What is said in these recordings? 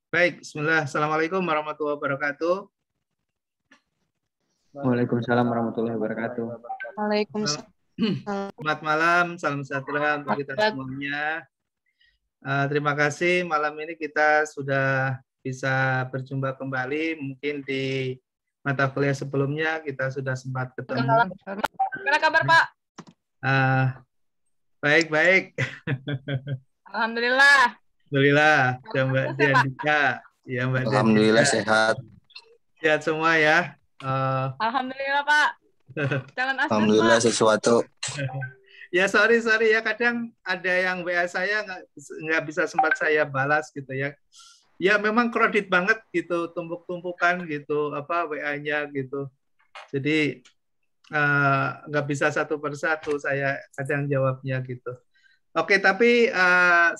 Baik, bismillah. Assalamualaikum warahmatullahi wabarakatuh. Waalaikumsalam warahmatullahi wabarakatuh. Waalaikumsalam. Selamat malam, salam sejahtera untuk kita semuanya. Terima kasih malam ini kita sudah bisa berjumpa kembali. Mungkin di mata kuliah sebelumnya kita sudah sempat ketemu. Gimana kabar Pak? Baik-baik. Alhamdulillah. Alhamdulillah. Ya Mbak Diandika. Ya Mbak Alhamdulillah Diandika. sehat. Sehat semua ya. Alhamdulillah Pak. Jangan asli Alhamdulillah Pak. sesuatu. Ya sorry ya, kadang ada yang WA saya nggak bisa sempat saya balas gitu ya. Ya memang kredit banget gitu, tumpuk-tumpukan gitu apa WA-nya gitu. Jadi nggak bisa satu persatu saya kadang jawabnya gitu. Oke, tapi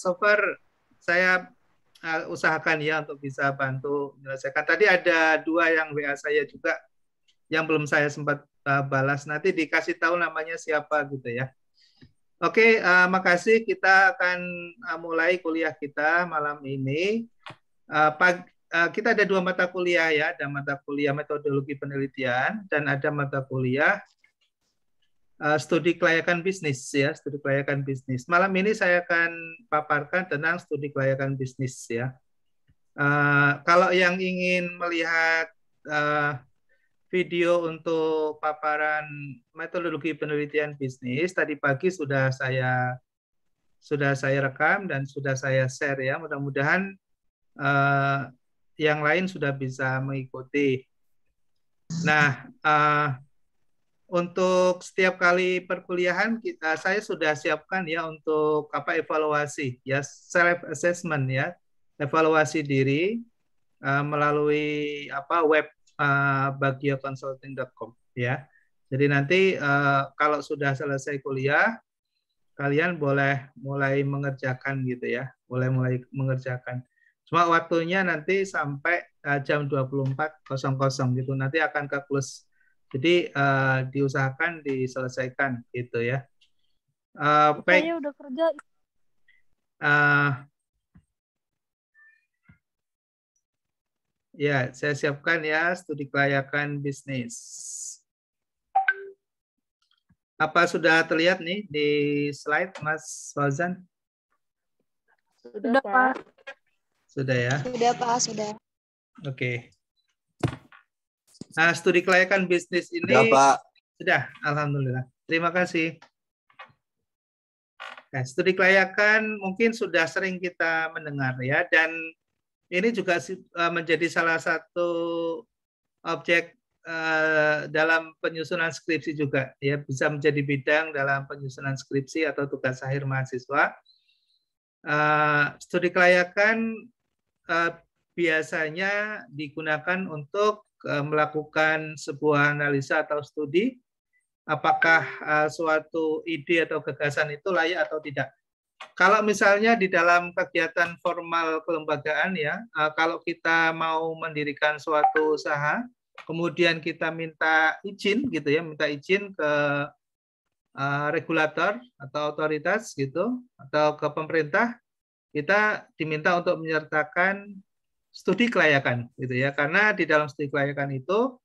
so far saya usahakan ya untuk bisa bantu menyelesaikan. Tadi ada 2 yang WA saya juga yang belum saya sempat balas. Nanti dikasih tahu namanya siapa gitu ya. Oke, makasih. Kita akan mulai kuliah kita malam ini. Kita ada 2 mata kuliah ya. Ada mata kuliah metodologi penelitian dan ada mata kuliah studi kelayakan bisnis ya, studi kelayakan bisnis. Malam ini saya akan paparkan tentang studi kelayakan bisnis ya. Kalau yang ingin melihat video untuk paparan metodologi penelitian bisnis tadi pagi sudah saya rekam dan sudah saya share ya. Mudah-mudahan yang lain sudah bisa mengikuti. Nah, untuk setiap kali perkuliahan saya sudah siapkan ya untuk evaluasi ya, self assessment ya, evaluasi diri melalui web bagioconsulting.com ya. Jadi nanti kalau sudah selesai kuliah kalian boleh mulai mengerjakan gitu ya, mulai mengerjakan. Cuma waktunya nanti sampai jam 24.00 gitu. Nanti akan ke close. Jadi diusahakan diselesaikan gitu ya. Baik. Saya udah kerja. Ya, saya siapkan ya studi kelayakan bisnis. Apa sudah terlihat nih di slide Mas Fauzan? Sudah Pak. Sudah ya? Sudah Pak, sudah. Oke. Nah, studi kelayakan bisnis ini Sudah Pak. Sudah, alhamdulillah. Terima kasih. Nah, studi kelayakan mungkin sudah sering kita mendengar ya, dan ini juga menjadi salah satu objek dalam penyusunan skripsi juga ya, bisa menjadi bidang dalam penyusunan skripsi atau tugas akhir mahasiswa. Studi kelayakan biasanya digunakan untuk melakukan sebuah analisa atau studi apakah suatu ide atau gagasan itu layak atau tidak. Kalau misalnya di dalam kegiatan formal kelembagaan ya, kalau kita mau mendirikan suatu usaha, kemudian kita minta izin gitu ya, minta izin ke regulator atau otoritas gitu, atau ke pemerintah, kita diminta untuk menyertakan studi kelayakan gitu ya, karena di dalam studi kelayakan itu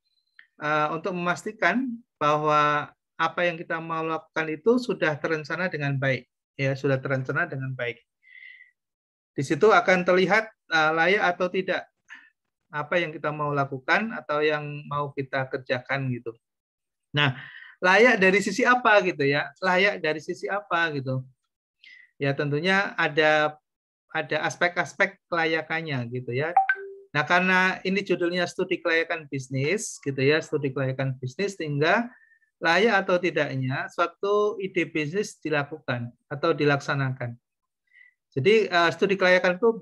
untuk memastikan bahwa apa yang kita mau lakukan itu sudah terencana dengan baik. Ya, sudah terencana dengan baik. Di situ akan terlihat layak atau tidak apa yang kita mau lakukan atau yang mau kita kerjakan gitu. Nah, layak dari sisi apa gitu ya? Layak dari sisi apa gitu? Ya tentunya ada aspek-aspek kelayakannya gitu ya. Nah, karena ini judulnya studi kelayakan bisnis gitu ya, studi kelayakan bisnis, sehingga layak atau tidaknya suatu ide bisnis dilakukan atau dilaksanakan. Jadi studi kelayakan itu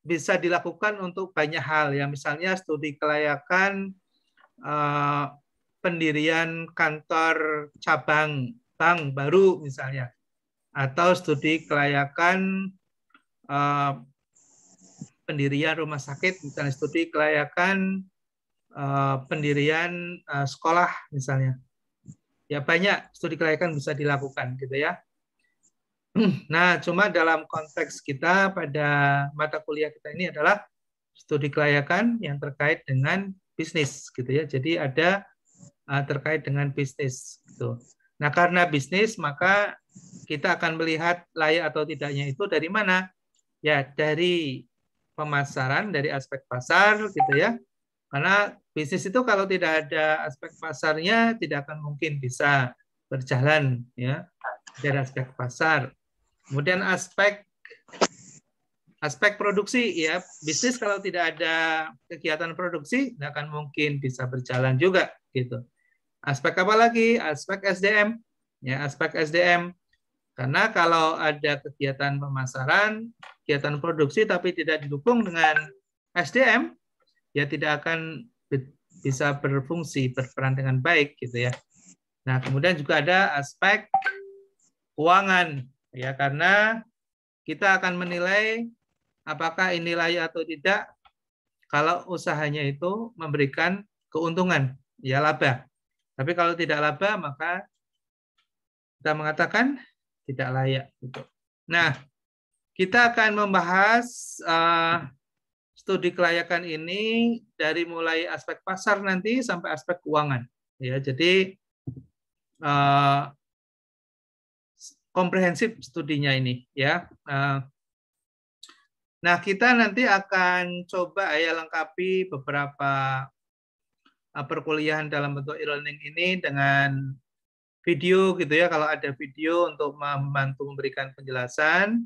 bisa dilakukan untuk banyak hal ya, misalnya studi kelayakan pendirian kantor cabang bank baru misalnya, atau studi kelayakan pendirian rumah sakit, misalnya studi kelayakan pendirian sekolah misalnya. Ya banyak studi kelayakan bisa dilakukan gitu ya. Nah, cuma dalam konteks kita pada mata kuliah kita ini adalah studi kelayakan yang terkait dengan bisnis gitu ya. Jadi ada terkait dengan bisnis gitu. Nah, karena bisnis maka kita akan melihat layak atau tidaknya itu dari mana? Ya, dari pemasaran, dari aspek pasar gitu ya. Karena bisnis itu kalau tidak ada aspek pasarnya tidak akan mungkin bisa berjalan ya dari aspek pasar. Kemudian aspek produksi ya, bisnis kalau tidak ada kegiatan produksi tidak akan mungkin bisa berjalan juga gitu. Aspek apa lagi? Aspek SDM ya, aspek SDM. Karena kalau ada kegiatan pemasaran, kegiatan produksi tapi tidak didukung dengan SDM, ya tidak akan bisa berfungsi, berperan dengan baik gitu ya. Nah, kemudian juga ada aspek keuangan ya, karena kita akan menilai apakah ini layak atau tidak kalau usahanya itu memberikan keuntungan, ya laba. Tapi kalau tidak laba maka kita mengatakan tidak layak gitu. Nah, kita akan membahas studi kelayakan ini dari mulai aspek pasar nanti sampai aspek keuangan. Ya, jadi komprehensif studinya ini. Ya. Nah, kita nanti akan coba ya lengkapi beberapa perkuliahan dalam bentuk e-learning ini dengan video gitu ya, kalau ada video untuk membantu memberikan penjelasan.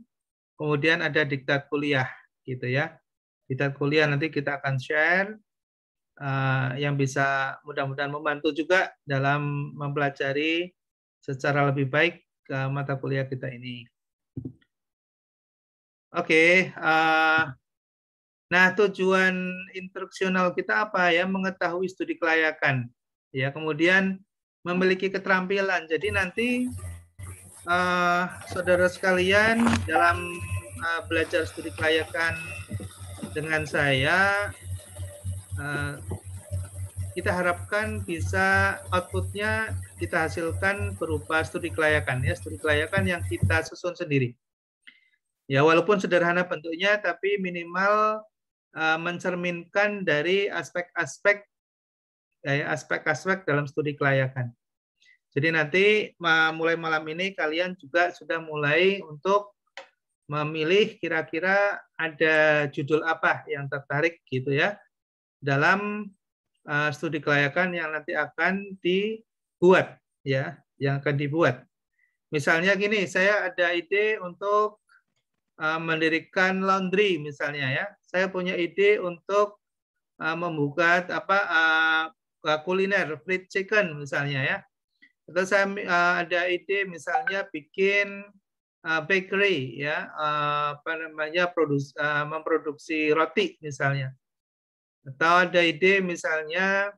Kemudian ada diktat kuliah gitu ya. Diktat kuliah nanti kita akan share yang bisa mudah-mudahan membantu juga dalam mempelajari secara lebih baik mata kuliah kita ini. Oke, nah tujuan instruksional kita apa ya? Mengetahui studi kelayakan, ya. Kemudian memiliki keterampilan. Jadi nanti saudara sekalian dalam belajar studi kelayakan dengan saya, kita harapkan bisa outputnya kita hasilkan berupa studi kelayakan ya, studi kelayakan yang kita susun sendiri. Ya walaupun sederhana bentuknya, tapi minimal mencerminkan dari aspek-aspek dalam studi kelayakan. Jadi nanti mulai malam ini kalian juga sudah mulai untuk memilih kira-kira ada judul apa yang tertarik gitu ya dalam studi kelayakan yang nanti akan dibuat ya, yang akan dibuat. Misalnya gini, saya ada ide untuk mendirikan laundry misalnya ya. Saya punya ide untuk membuka kuliner fried chicken misalnya ya. Atau saya ada ide misalnya bikin bakery ya, memproduksi roti misalnya. Atau ada ide misalnya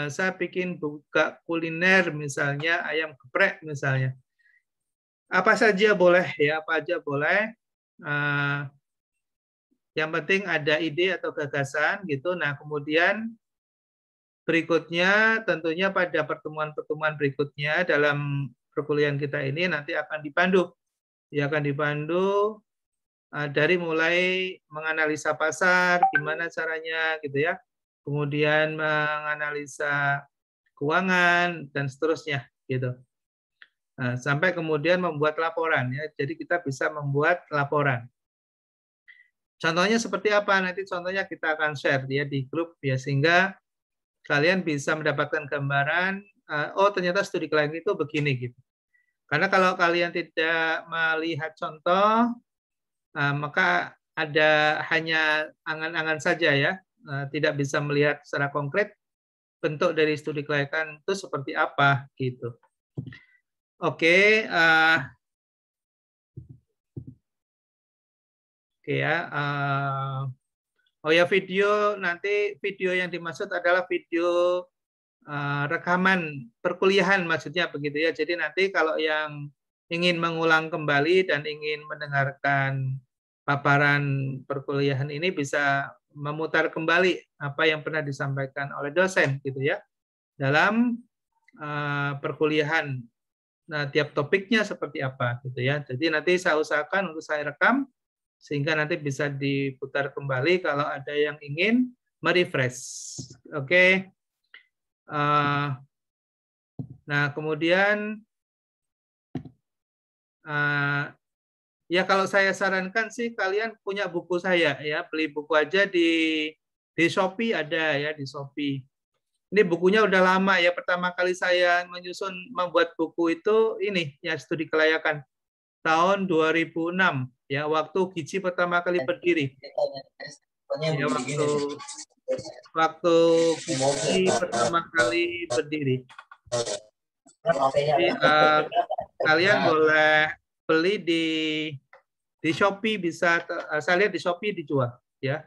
saya bikin buka kuliner misalnya ayam geprek misalnya. Apa saja boleh ya, apa aja boleh. Yang penting ada ide atau gagasan gitu. Nah, kemudian berikutnya tentunya pada pertemuan-pertemuan berikutnya dalam perkuliahan kita ini nanti akan dipandu. Ya, akan dipandu dari mulai menganalisa pasar, gimana caranya gitu ya. Kemudian menganalisa keuangan dan seterusnya gitu. Nah, sampai kemudian membuat laporan ya. Jadi kita bisa membuat laporan. Contohnya seperti apa? Nanti contohnya kita akan share ya di grup ya, sehingga kalian bisa mendapatkan gambaran oh ternyata studi kelayakan itu begini gitu. Karena kalau kalian tidak melihat contoh maka ada hanya angan-angan saja ya, tidak bisa melihat secara konkret bentuk dari studi kelayakan itu seperti apa gitu. Oke, oke ya. Oh ya, video nanti video yang dimaksud adalah video rekaman perkuliahan maksudnya begitu ya. Jadi nanti kalau yang ingin mengulang kembali dan ingin mendengarkan paparan perkuliahan ini bisa memutar kembali apa yang pernah disampaikan oleh dosen gitu ya dalam perkuliahan Nah, tiap topiknya seperti apa gitu ya. Jadi nanti saya usahakan untuk saya rekam sehingga nanti bisa diputar kembali kalau ada yang ingin merefresh. Oke. Nah, kemudian ya kalau saya sarankan sih kalian punya buku saya ya, beli buku aja di Shopee ada ya, di Shopee. Ini bukunya udah lama ya. Pertama kali saya membuat buku itu ini ya, studi kelayakan tahun 2006 ya, waktu Gizi pertama kali berdiri. Ya, waktu Gizi pertama kali berdiri. Jadi, kalian boleh beli di Shopee, bisa saya lihat di Shopee dijual ya.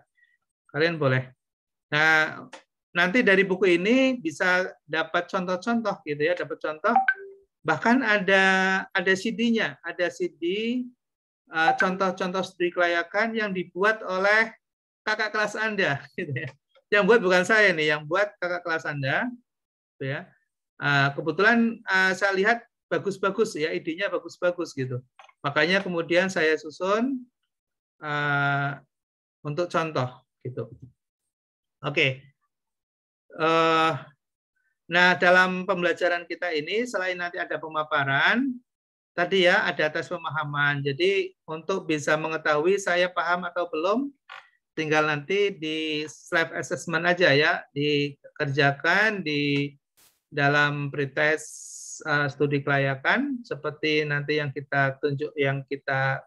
Kalian boleh. Nah, nanti dari buku ini bisa dapat contoh-contoh gitu ya, dapat contoh. Bahkan ada CD-nya, ada CD contoh-contoh studi kelayakan yang dibuat oleh kakak kelas Anda gitu ya. Yang buat bukan saya nih, yang buat kakak kelas Anda gitu ya. Kebetulan saya lihat bagus-bagus ya, idenya bagus-bagus gitu. Makanya kemudian saya susun untuk contoh gitu. Oke. Nah, dalam pembelajaran kita ini selain nanti ada pemaparan, tadi ya ada tes pemahaman. Jadi untuk bisa mengetahui saya paham atau belum, tinggal nanti di self assessment aja ya, dikerjakan di dalam pretest studi kelayakan seperti nanti yang kita tunjuk, yang kita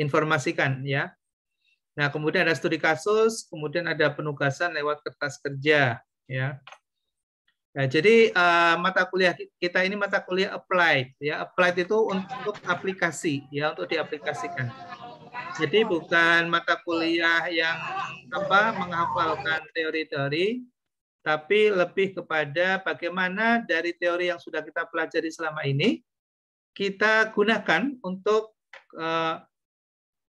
informasikan ya. Nah, kemudian ada studi kasus, kemudian ada penugasan lewat kertas kerja ya. Nah, jadi mata kuliah kita ini mata kuliah applied ya. Applied itu untuk aplikasi ya, untuk diaplikasikan. Jadi bukan mata kuliah yang menghafalkan teori-teori, tapi lebih kepada bagaimana dari teori yang sudah kita pelajari selama ini kita gunakan untuk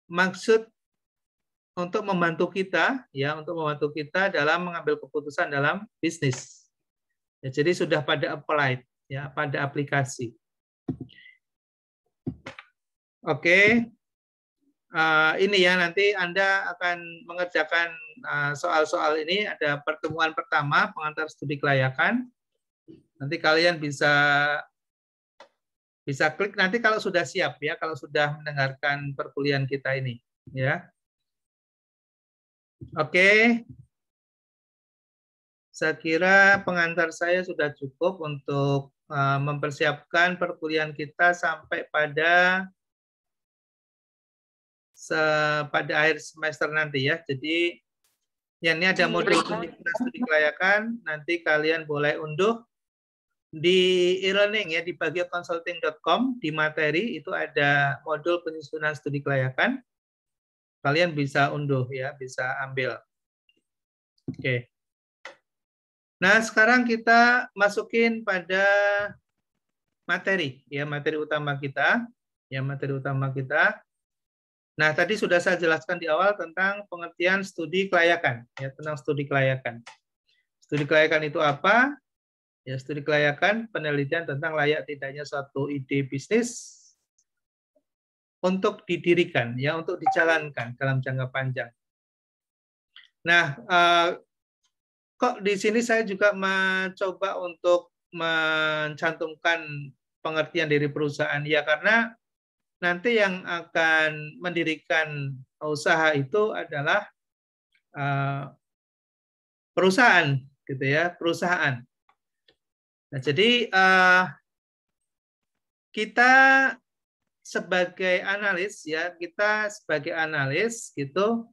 maksud untuk membantu kita ya, untuk membantu kita dalam mengambil keputusan dalam bisnis. Ya, jadi sudah pada applied ya, pada aplikasi. Oke. Ini ya, nanti Anda akan mengerjakan soal-soal ini. Ada pertemuan pertama pengantar studi kelayakan. Nanti kalian bisa klik nanti kalau sudah siap ya, kalau sudah mendengarkan perkuliahan kita ini ya. Oke. Saya kira pengantar saya sudah cukup untuk mempersiapkan perkuliahan kita sampai pada akhir semester nanti ya. Jadi ya, ini ada modul studi kelayakan, nanti kalian boleh unduh di e-learning ya, di bagioconsulting.com, di materi itu ada modul penyusunan studi kelayakan. Kalian bisa unduh ya, bisa ambil. Oke. Nah, sekarang kita masukin pada materi ya, materi utama kita. Ya, materi utama kita. Nah, tadi sudah saya jelaskan di awal tentang pengertian studi kelayakan, ya, tentang studi kelayakan. Studi kelayakan itu apa? Ya, studi kelayakan penelitian tentang layak tidaknya suatu ide bisnis untuk didirikan, ya, untuk dijalankan dalam jangka panjang. Nah, kok di sini saya juga mencoba untuk mencantumkan pengertian dari perusahaan, ya, karena nanti yang akan mendirikan usaha itu adalah perusahaan, gitu ya, perusahaan. Nah, jadi kita sebagai analis ya, kita sebagai analis gitu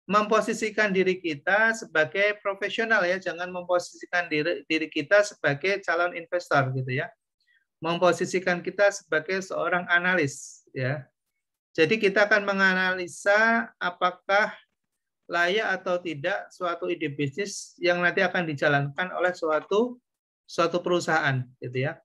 memposisikan diri kita sebagai profesional ya, jangan memposisikan diri kita sebagai calon investor gitu ya. Memposisikan kita sebagai seorang analis ya. Jadi kita akan menganalisa apakah layak atau tidak suatu ide bisnis yang nanti akan dijalankan oleh suatu perusahaan gitu ya.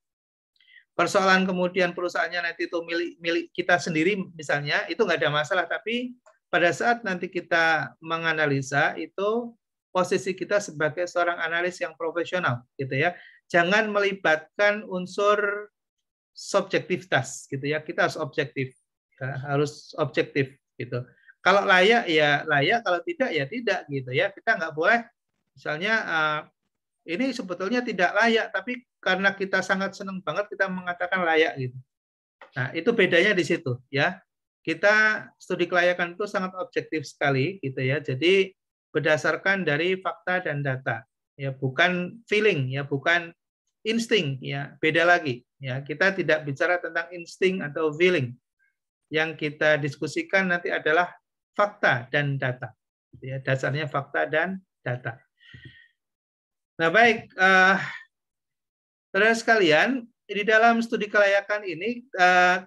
Persoalan kemudian perusahaannya nanti itu milik kita sendiri misalnya, itu nggak ada masalah, tapi pada saat nanti kita menganalisa itu posisi kita sebagai seorang analis yang profesional gitu ya. Jangan melibatkan unsur subjektivitas gitu ya. Kita harus objektif, ya, harus objektif gitu. Kalau layak ya layak, kalau tidak ya tidak gitu ya. Kita nggak boleh misalnya ini sebetulnya tidak layak, tapi karena kita sangat senang banget kita mengatakan layak gitu. Nah, itu bedanya di situ ya. Kita studi kelayakan itu sangat objektif sekali gitu ya. Jadi berdasarkan dari fakta dan data. Ya, bukan feeling ya, bukan insting ya, beda lagi ya. Kita tidak bicara tentang insting atau feeling. Yang kita diskusikan nanti adalah fakta dan data. Ya, dasarnya fakta dan data. Nah, baik, saudara sekalian, di dalam studi kelayakan ini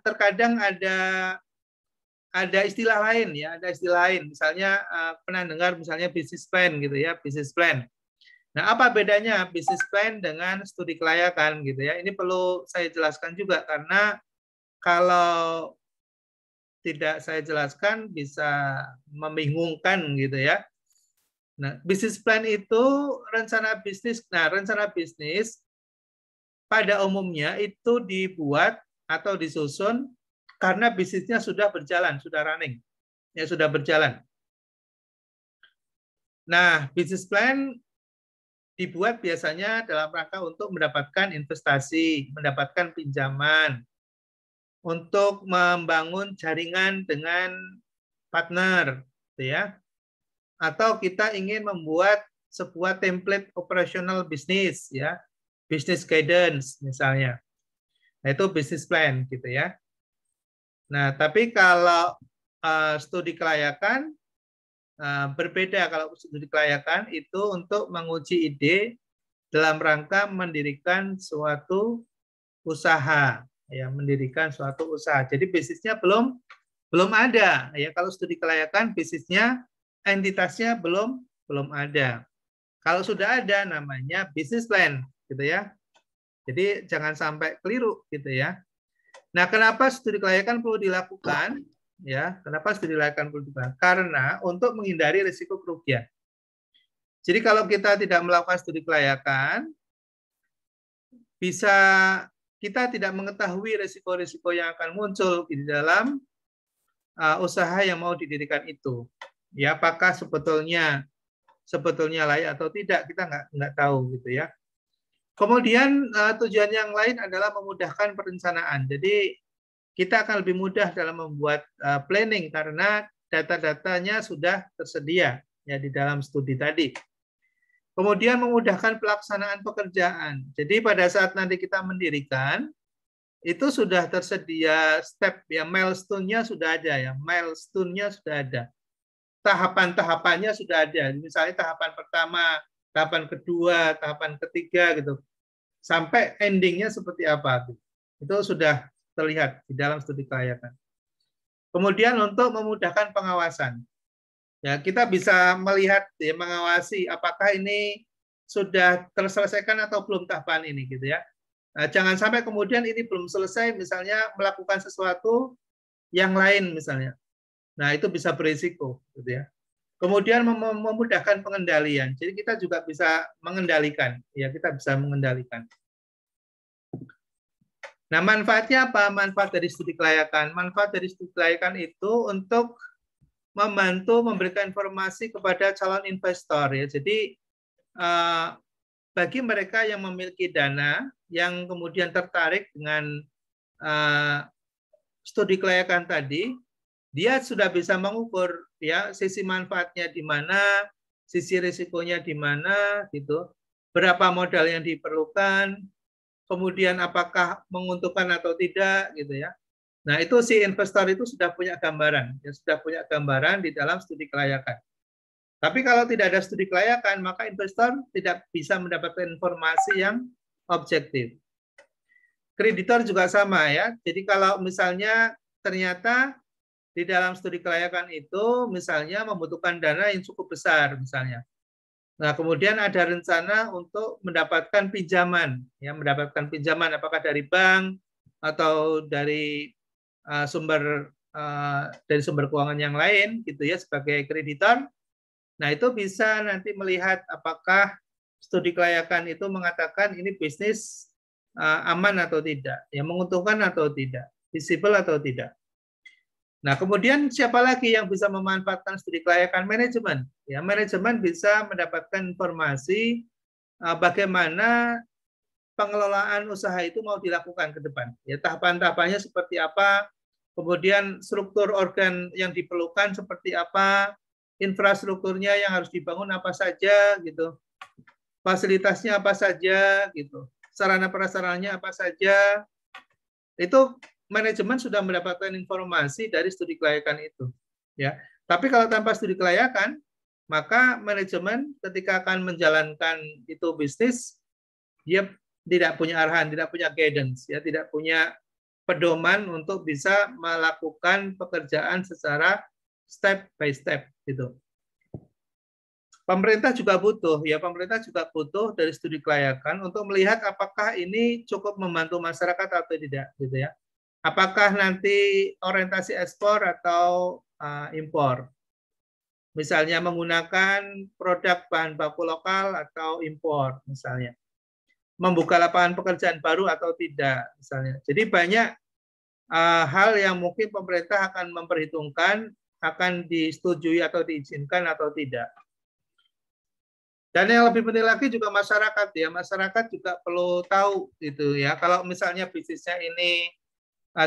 terkadang ada istilah lain ya, ada istilah lain. Misalnya pernah dengar misalnya business plan gitu ya, business plan. Nah, apa bedanya business plan dengan studi kelayakan gitu ya? Ini perlu saya jelaskan juga karena kalau tidak saya jelaskan bisa membingungkan gitu ya. Nah, business plan itu rencana bisnis. Nah, rencana bisnis pada umumnya itu dibuat atau disusun karena bisnisnya sudah berjalan, sudah running, ya sudah berjalan. Nah, business plan dibuat biasanya dalam rangka untuk mendapatkan investasi, mendapatkan pinjaman, untuk membangun jaringan dengan partner, gitu ya. Atau kita ingin membuat sebuah template operasional bisnis ya, business guidance misalnya. Nah, itu business plan gitu ya. Nah, tapi kalau studi kelayakan berbeda. Kalau studi kelayakan itu untuk menguji ide dalam rangka mendirikan suatu usaha ya, mendirikan suatu usaha. Jadi bisnisnya belum ada ya. Kalau studi kelayakan bisnisnya entitasnya belum ada. Kalau sudah ada namanya business plan gitu ya. Jadi jangan sampai keliru gitu ya. Nah, kenapa studi kelayakan perlu dilakukan? Ya, kenapa studi kelayakan perlu dilakukan? Karena untuk menghindari risiko kerugian. Jadi kalau kita tidak melakukan studi kelayakan, bisa kita tidak mengetahui risiko-risiko yang akan muncul di dalam usaha yang mau didirikan itu. Ya, apakah sebetulnya layak atau tidak, kita nggak tahu gitu ya. Kemudian tujuan yang lain adalah memudahkan perencanaan. Jadi kita akan lebih mudah dalam membuat planning karena data-datanya sudah tersedia ya di dalam studi tadi. Kemudian memudahkan pelaksanaan pekerjaan. Jadi pada saat nanti kita mendirikan itu sudah tersedia step ya, milestone-nya sudah ada ya, milestone-nya sudah ada. Tahapan-tahapannya sudah ada. Misalnya tahapan pertama, tahapan kedua, tahapan ketiga gitu. Sampai endingnya seperti apa. Itu sudah terlihat di dalam studi kelayakan. Kemudian untuk memudahkan pengawasan. Ya, kita bisa melihat ya, mengawasi apakah ini sudah terselesaikan atau belum tahapan ini gitu ya. Nah, jangan sampai kemudian ini belum selesai misalnya melakukan sesuatu yang lain misalnya. Nah, itu bisa berisiko gitu ya. Kemudian memudahkan pengendalian. Jadi kita juga bisa mengendalikan, ya kita bisa mengendalikan. Nah, manfaatnya apa? Manfaat dari studi kelayakan. Manfaat dari studi kelayakan itu untuk membantu memberikan informasi kepada calon investor ya. Jadi bagi mereka yang memiliki dana yang kemudian tertarik dengan studi kelayakan tadi, dia sudah bisa mengukur ya sisi manfaatnya di mana, sisi risikonya di mana gitu, berapa modal yang diperlukan, kemudian apakah menguntungkan atau tidak gitu ya. Nah, itu si investor itu sudah punya gambaran, ya sudah punya gambaran di dalam studi kelayakan. Tapi kalau tidak ada studi kelayakan, maka investor tidak bisa mendapatkan informasi yang objektif. Kreditor juga sama ya. Jadi kalau misalnya ternyata di dalam studi kelayakan itu misalnya membutuhkan dana yang cukup besar misalnya. Nah, kemudian ada rencana untuk mendapatkan pinjaman, ya mendapatkan pinjaman apakah dari bank atau dari sumber keuangan yang lain gitu ya sebagai kreditor. Nah, itu bisa nanti melihat apakah studi kelayakan itu mengatakan ini bisnis aman atau tidak, ya menguntungkan atau tidak, visible atau tidak. Nah, kemudian siapa lagi yang bisa memanfaatkan studi kelayakan? Manajemen. Ya, manajemen bisa mendapatkan informasi bagaimana pengelolaan usaha itu mau dilakukan ke depan. Ya, tahapan-tahapannya seperti apa, kemudian struktur organ yang diperlukan seperti apa, infrastrukturnya yang harus dibangun apa saja gitu, fasilitasnya apa saja gitu, sarana prasarananya apa saja. Itu manajemen sudah mendapatkan informasi dari studi kelayakan itu, ya. Tapi kalau tanpa studi kelayakan, maka manajemen ketika akan menjalankan itu bisnis, dia tidak punya arahan, tidak punya guidance, ya, tidak punya pedoman untuk bisa melakukan pekerjaan secara step by step gitu. Pemerintah juga butuh, ya, pemerintah juga butuh dari studi kelayakan untuk melihat apakah ini cukup membantu masyarakat atau tidak, gitu ya. Apakah nanti orientasi ekspor atau impor? Misalnya menggunakan produk bahan baku lokal atau impor, misalnya. Membuka lapangan pekerjaan baru atau tidak, misalnya. Jadi banyak hal yang mungkin pemerintah akan memperhitungkan akan disetujui atau diizinkan atau tidak. Dan yang lebih penting lagi juga masyarakat, ya. Masyarakat juga perlu tahu gitu, ya. Kalau misalnya bisnisnya ini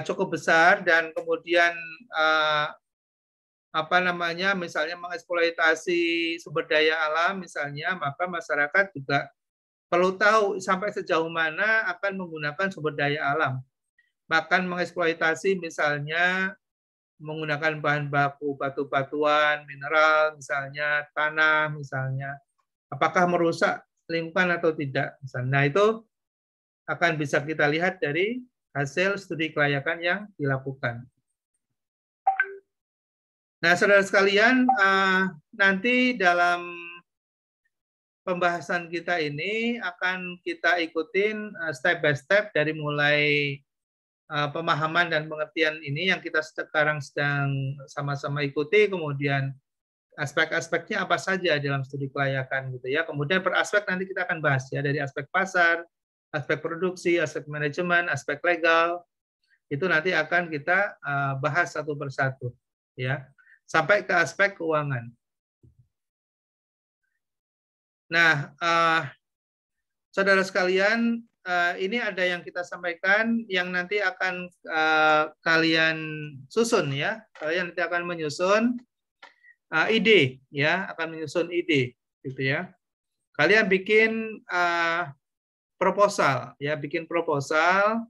cukup besar dan kemudian misalnya mengeksploitasi sumber daya alam misalnya, maka masyarakat juga perlu tahu sampai sejauh mana akan menggunakan sumber daya alam. Bahkan mengeksploitasi misalnya menggunakan bahan baku batu-batuan, mineral misalnya, tanah misalnya. Apakah merusak lingkungan atau tidak? Misalnya. Nah, itu akan bisa kita lihat dari hasil studi kelayakan yang dilakukan. Nah, saudara sekalian, nanti dalam pembahasan kita ini akan kita ikutin step by step dari mulai pemahaman dan pengertian ini yang kita sekarang sedang sama-sama ikuti, kemudian aspek-aspeknya apa saja dalam studi kelayakan gitu ya. Kemudian per aspek nanti kita akan bahas ya, dari aspek pasar, aspek produksi, aspek manajemen, aspek legal. Itu nanti akan kita bahas satu persatu ya, sampai ke aspek keuangan. Nah, saudara sekalian, ini ada yang kita sampaikan yang nanti akan kalian susun ya. Kalian nanti akan menyusun ide ya, akan menyusun ide gitu ya. Kalian bikin proposal ya, bikin proposal,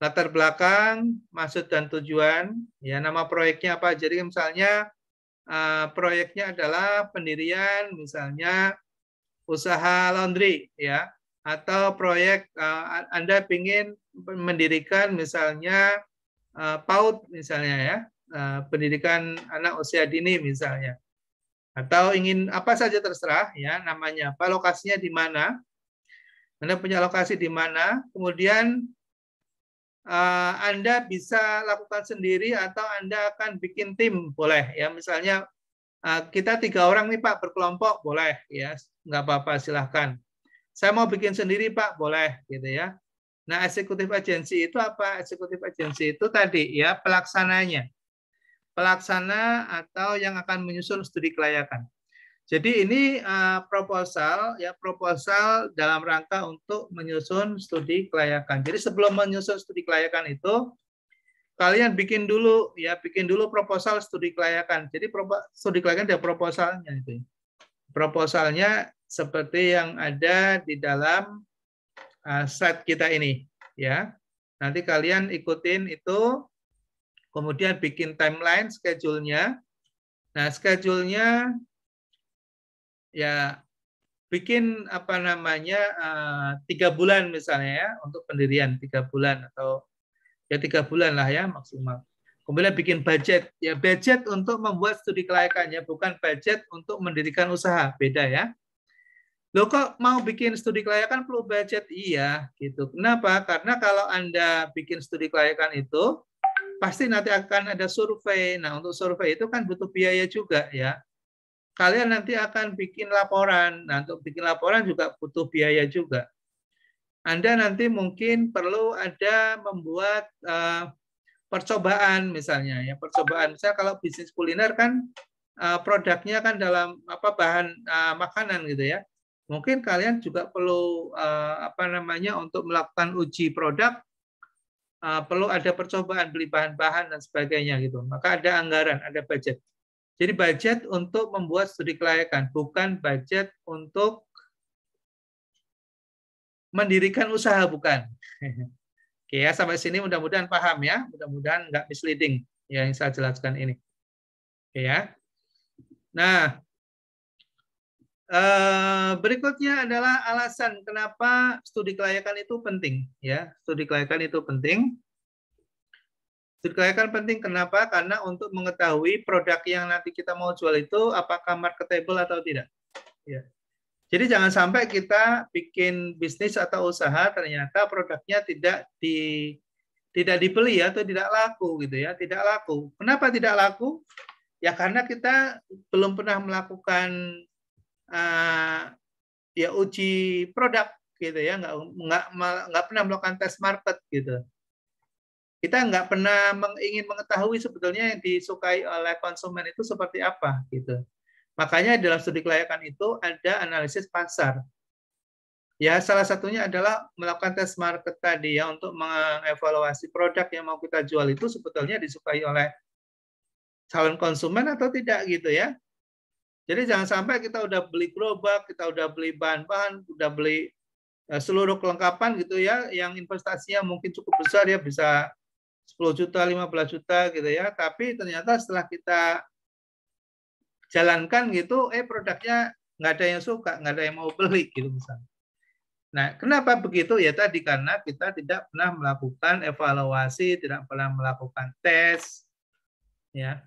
latar belakang, maksud dan tujuan, ya, nama proyeknya apa. Jadi misalnya proyeknya adalah pendirian misalnya usaha laundry ya, atau proyek Anda ingin mendirikan misalnya PAUD misalnya ya, pendidikan anak usia dini misalnya, atau ingin apa saja terserah ya, namanya apa, lokasinya di mana, Anda punya lokasi di mana, kemudian Anda bisa lakukan sendiri atau Anda akan bikin tim, boleh ya. Misalnya kita 3 orang nih Pak, berkelompok, boleh ya, nggak apa-apa, silahkan. Saya mau bikin sendiri Pak, boleh gitu ya. Nah, eksekutif agency itu apa? Eksekutif agency itu tadi ya, pelaksananya, pelaksana atau yang akan menyusun studi kelayakan. Jadi ini proposal ya, proposal dalam rangka untuk menyusun studi kelayakan. Jadi sebelum menyusun studi kelayakan itu kalian bikin dulu ya, bikin dulu proposal studi kelayakan. Jadi studi kelayakan ada proposalnya itu. Proposalnya seperti yang ada di dalam slide kita ini ya. Nanti kalian ikutin itu, kemudian bikin timeline, schedule-nya. Nah, schedule-nya ya bikin 3 bulan misalnya ya, untuk pendirian 3 bulan atau ya 3 bulan lah ya maksimal. Kemudian bikin budget ya, budget untuk membuat studi kelayakannya, bukan budget untuk mendirikan usaha, beda ya. Loh, kok mau bikin studi kelayakan perlu budget? Iya gitu. Kenapa? Karena kalau Anda bikin studi kelayakan itu pasti nanti akan ada survei. Nah, untuk survei itu kan butuh biaya juga ya. Kalian nanti akan bikin laporan. Nah, untuk bikin laporan juga butuh biaya juga. Anda nanti mungkin perlu ada membuat percobaan misalnya ya, percobaan. Misalnya kalau bisnis kuliner kan produknya kan dalam bahan makanan gitu ya. Mungkin kalian juga perlu untuk melakukan uji produk, perlu ada percobaan beli bahan-bahan dan sebagainya gitu. Maka ada anggaran, ada budget. Jadi budget untuk membuat studi kelayakan, bukan budget untuk mendirikan usaha, bukan. Oke ya, sampai sini mudah-mudahan paham ya, mudah-mudahan nggak misleading ya yang saya jelaskan ini. Oke ya. Nah, berikutnya adalah alasan kenapa studi kelayakan itu penting ya. Studi kelayakan itu penting. Studi kelayakan penting kenapa? Karena untuk mengetahui produk yang nanti kita mau jual itu apakah marketable atau tidak. Ya. Jadi jangan sampai kita bikin bisnis atau usaha ternyata produknya tidak dibeli atau tidak laku gitu ya, tidak laku. Kenapa tidak laku? Ya karena kita belum pernah melakukan uji produk gitu ya, nggak pernah melakukan tes market gitu. Kita nggak pernah ingin mengetahui sebetulnya yang disukai oleh konsumen itu seperti apa gitu. Makanya dalam studi kelayakan itu ada analisis pasar. Ya, salah satunya adalah melakukan tes market tadi ya untuk mengevaluasi produk yang mau kita jual itu sebetulnya disukai oleh calon konsumen atau tidak gitu ya. Jadi jangan sampai kita udah beli gerobak, kita udah beli bahan-bahan, udah beli seluruh kelengkapan gitu ya, yang investasinya mungkin cukup besar ya, bisa 10 juta, 15 juta gitu ya. Tapi ternyata setelah kita jalankan gitu, produknya nggak ada yang suka, nggak ada yang mau beli gitu misalnya. Nah, kenapa begitu? Ya tadi karena kita tidak pernah melakukan evaluasi, tidak pernah melakukan tes, ya.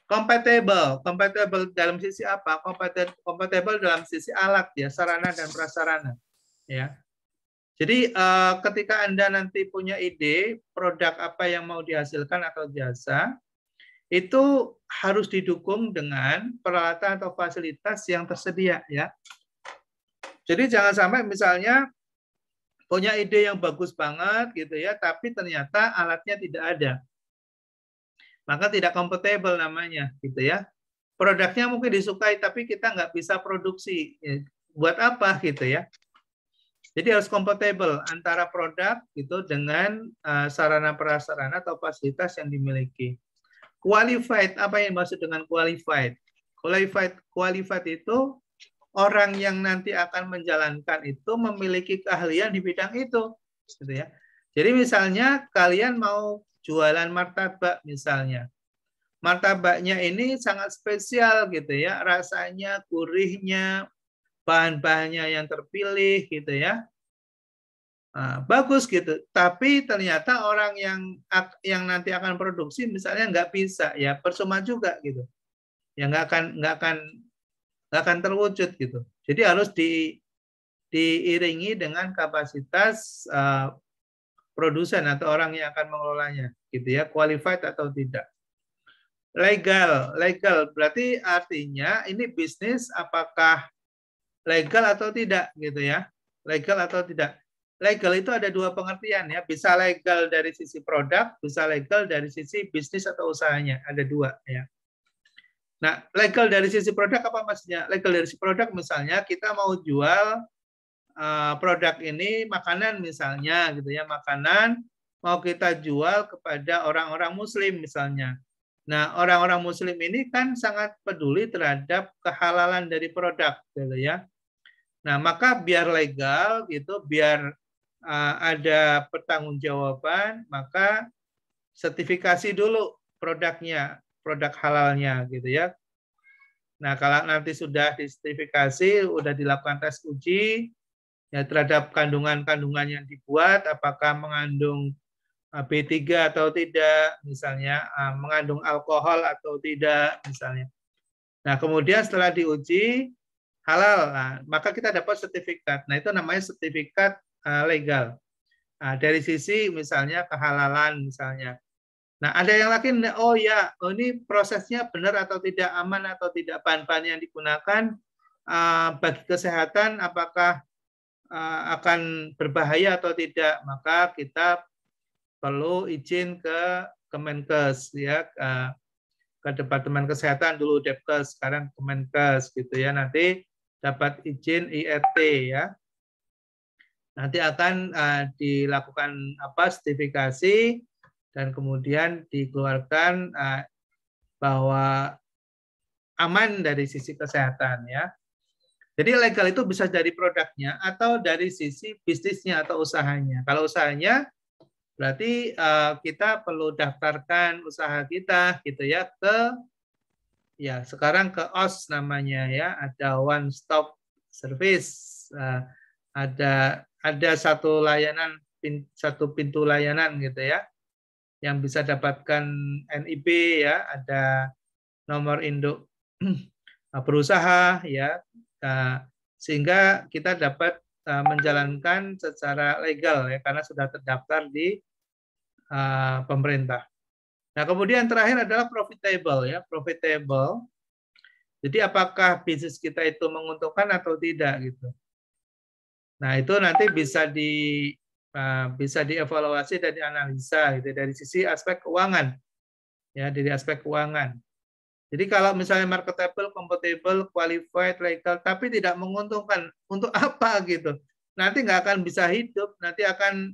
Compatible dalam sisi apa? Compatible dalam sisi alat ya, sarana dan prasarana, ya. Jadi ketika Anda nanti punya ide produk apa yang mau dihasilkan atau jasa, itu harus didukung dengan peralatan atau fasilitas yang tersedia ya. Jadi jangan sampai misalnya punya ide yang bagus banget gitu ya, tapi ternyata alatnya tidak ada. Maka tidak compatible namanya gitu ya. Produknya mungkin disukai tapi kita nggak bisa produksi. Buat apa gitu ya? Jadi harus compatible antara produk gitu dengan sarana prasarana atau fasilitas yang dimiliki. Qualified, apa yang dimaksud dengan qualified? Qualified itu orang yang nanti akan menjalankan itu memiliki keahlian di bidang itu, gitu ya. Jadi misalnya kalian mau jualan martabak misalnya, martabaknya ini sangat spesial gitu ya, rasanya, gurihnya, bahan-bahannya yang terpilih gitu ya. Bagus gitu, tapi ternyata orang yang nanti akan produksi misalnya nggak bisa, ya percuma juga gitu, ya nggak akan terwujud gitu. Jadi harus diiringi dengan kapasitas produsen atau orang yang akan mengelolanya, gitu ya, qualified atau tidak. Legal berarti artinya ini bisnis apakah legal atau tidak, gitu ya, legal atau tidak. Legal itu ada dua pengertian ya, bisa legal dari sisi produk, bisa legal dari sisi bisnis atau usahanya, ada dua ya. Nah, legal dari sisi produk apa maksudnya? Legal dari sisi produk misalnya kita mau jual produk ini makanan misalnya gitu ya, makanan mau kita jual kepada orang-orang muslim misalnya. Nah, orang-orang muslim ini kan sangat peduli terhadap kehalalan dari produk gitu ya. Nah, maka biar legal gitu, biar ada pertanggungjawaban, maka sertifikasi dulu produknya, produk halalnya gitu ya. Nah, kalau nanti sudah disertifikasi, sudah dilakukan tes uji ya terhadap kandungan-kandungan yang dibuat, apakah mengandung B3 atau tidak, misalnya mengandung alkohol atau tidak, misalnya. Nah, kemudian setelah diuji halal, maka kita dapat sertifikat. Nah, itu namanya sertifikat legal. Nah, dari sisi misalnya kehalalan, misalnya. Nah, ada yang lagi, ini prosesnya benar atau tidak, aman atau tidak, bahan-bahan yang digunakan bagi kesehatan, apakah akan berbahaya atau tidak, maka kita perlu izin ke Kemenkes ya, ke Departemen Kesehatan dulu Depkes, sekarang Kemenkes gitu ya. Nanti dapat izin IRT ya. Nanti akan dilakukan sertifikasi dan kemudian dikeluarkan bahwa aman dari sisi kesehatan ya. Jadi legal itu bisa dari produknya atau dari sisi bisnisnya atau usahanya. Kalau usahanya berarti kita perlu daftarkan usaha kita gitu ya sekarang ke OS namanya ya, ada one stop service, ada satu layanan, satu pintu layanan gitu ya, yang bisa dapatkan NIB ya, ada nomor induk berusaha ya, sehingga kita dapat menjalankan secara legal ya, karena sudah terdaftar di pemerintah. Nah, kemudian terakhir adalah profitable ya, profitable. Jadi apakah bisnis kita itu menguntungkan atau tidak gitu. Nah, itu nanti bisa dievaluasi dan dianalisa gitu dari sisi aspek keuangan. Ya, dari aspek keuangan. Jadi kalau misalnya marketable, compatible, qualified, legal tapi tidak menguntungkan, untuk apa gitu. Nanti nggak akan bisa hidup, nanti akan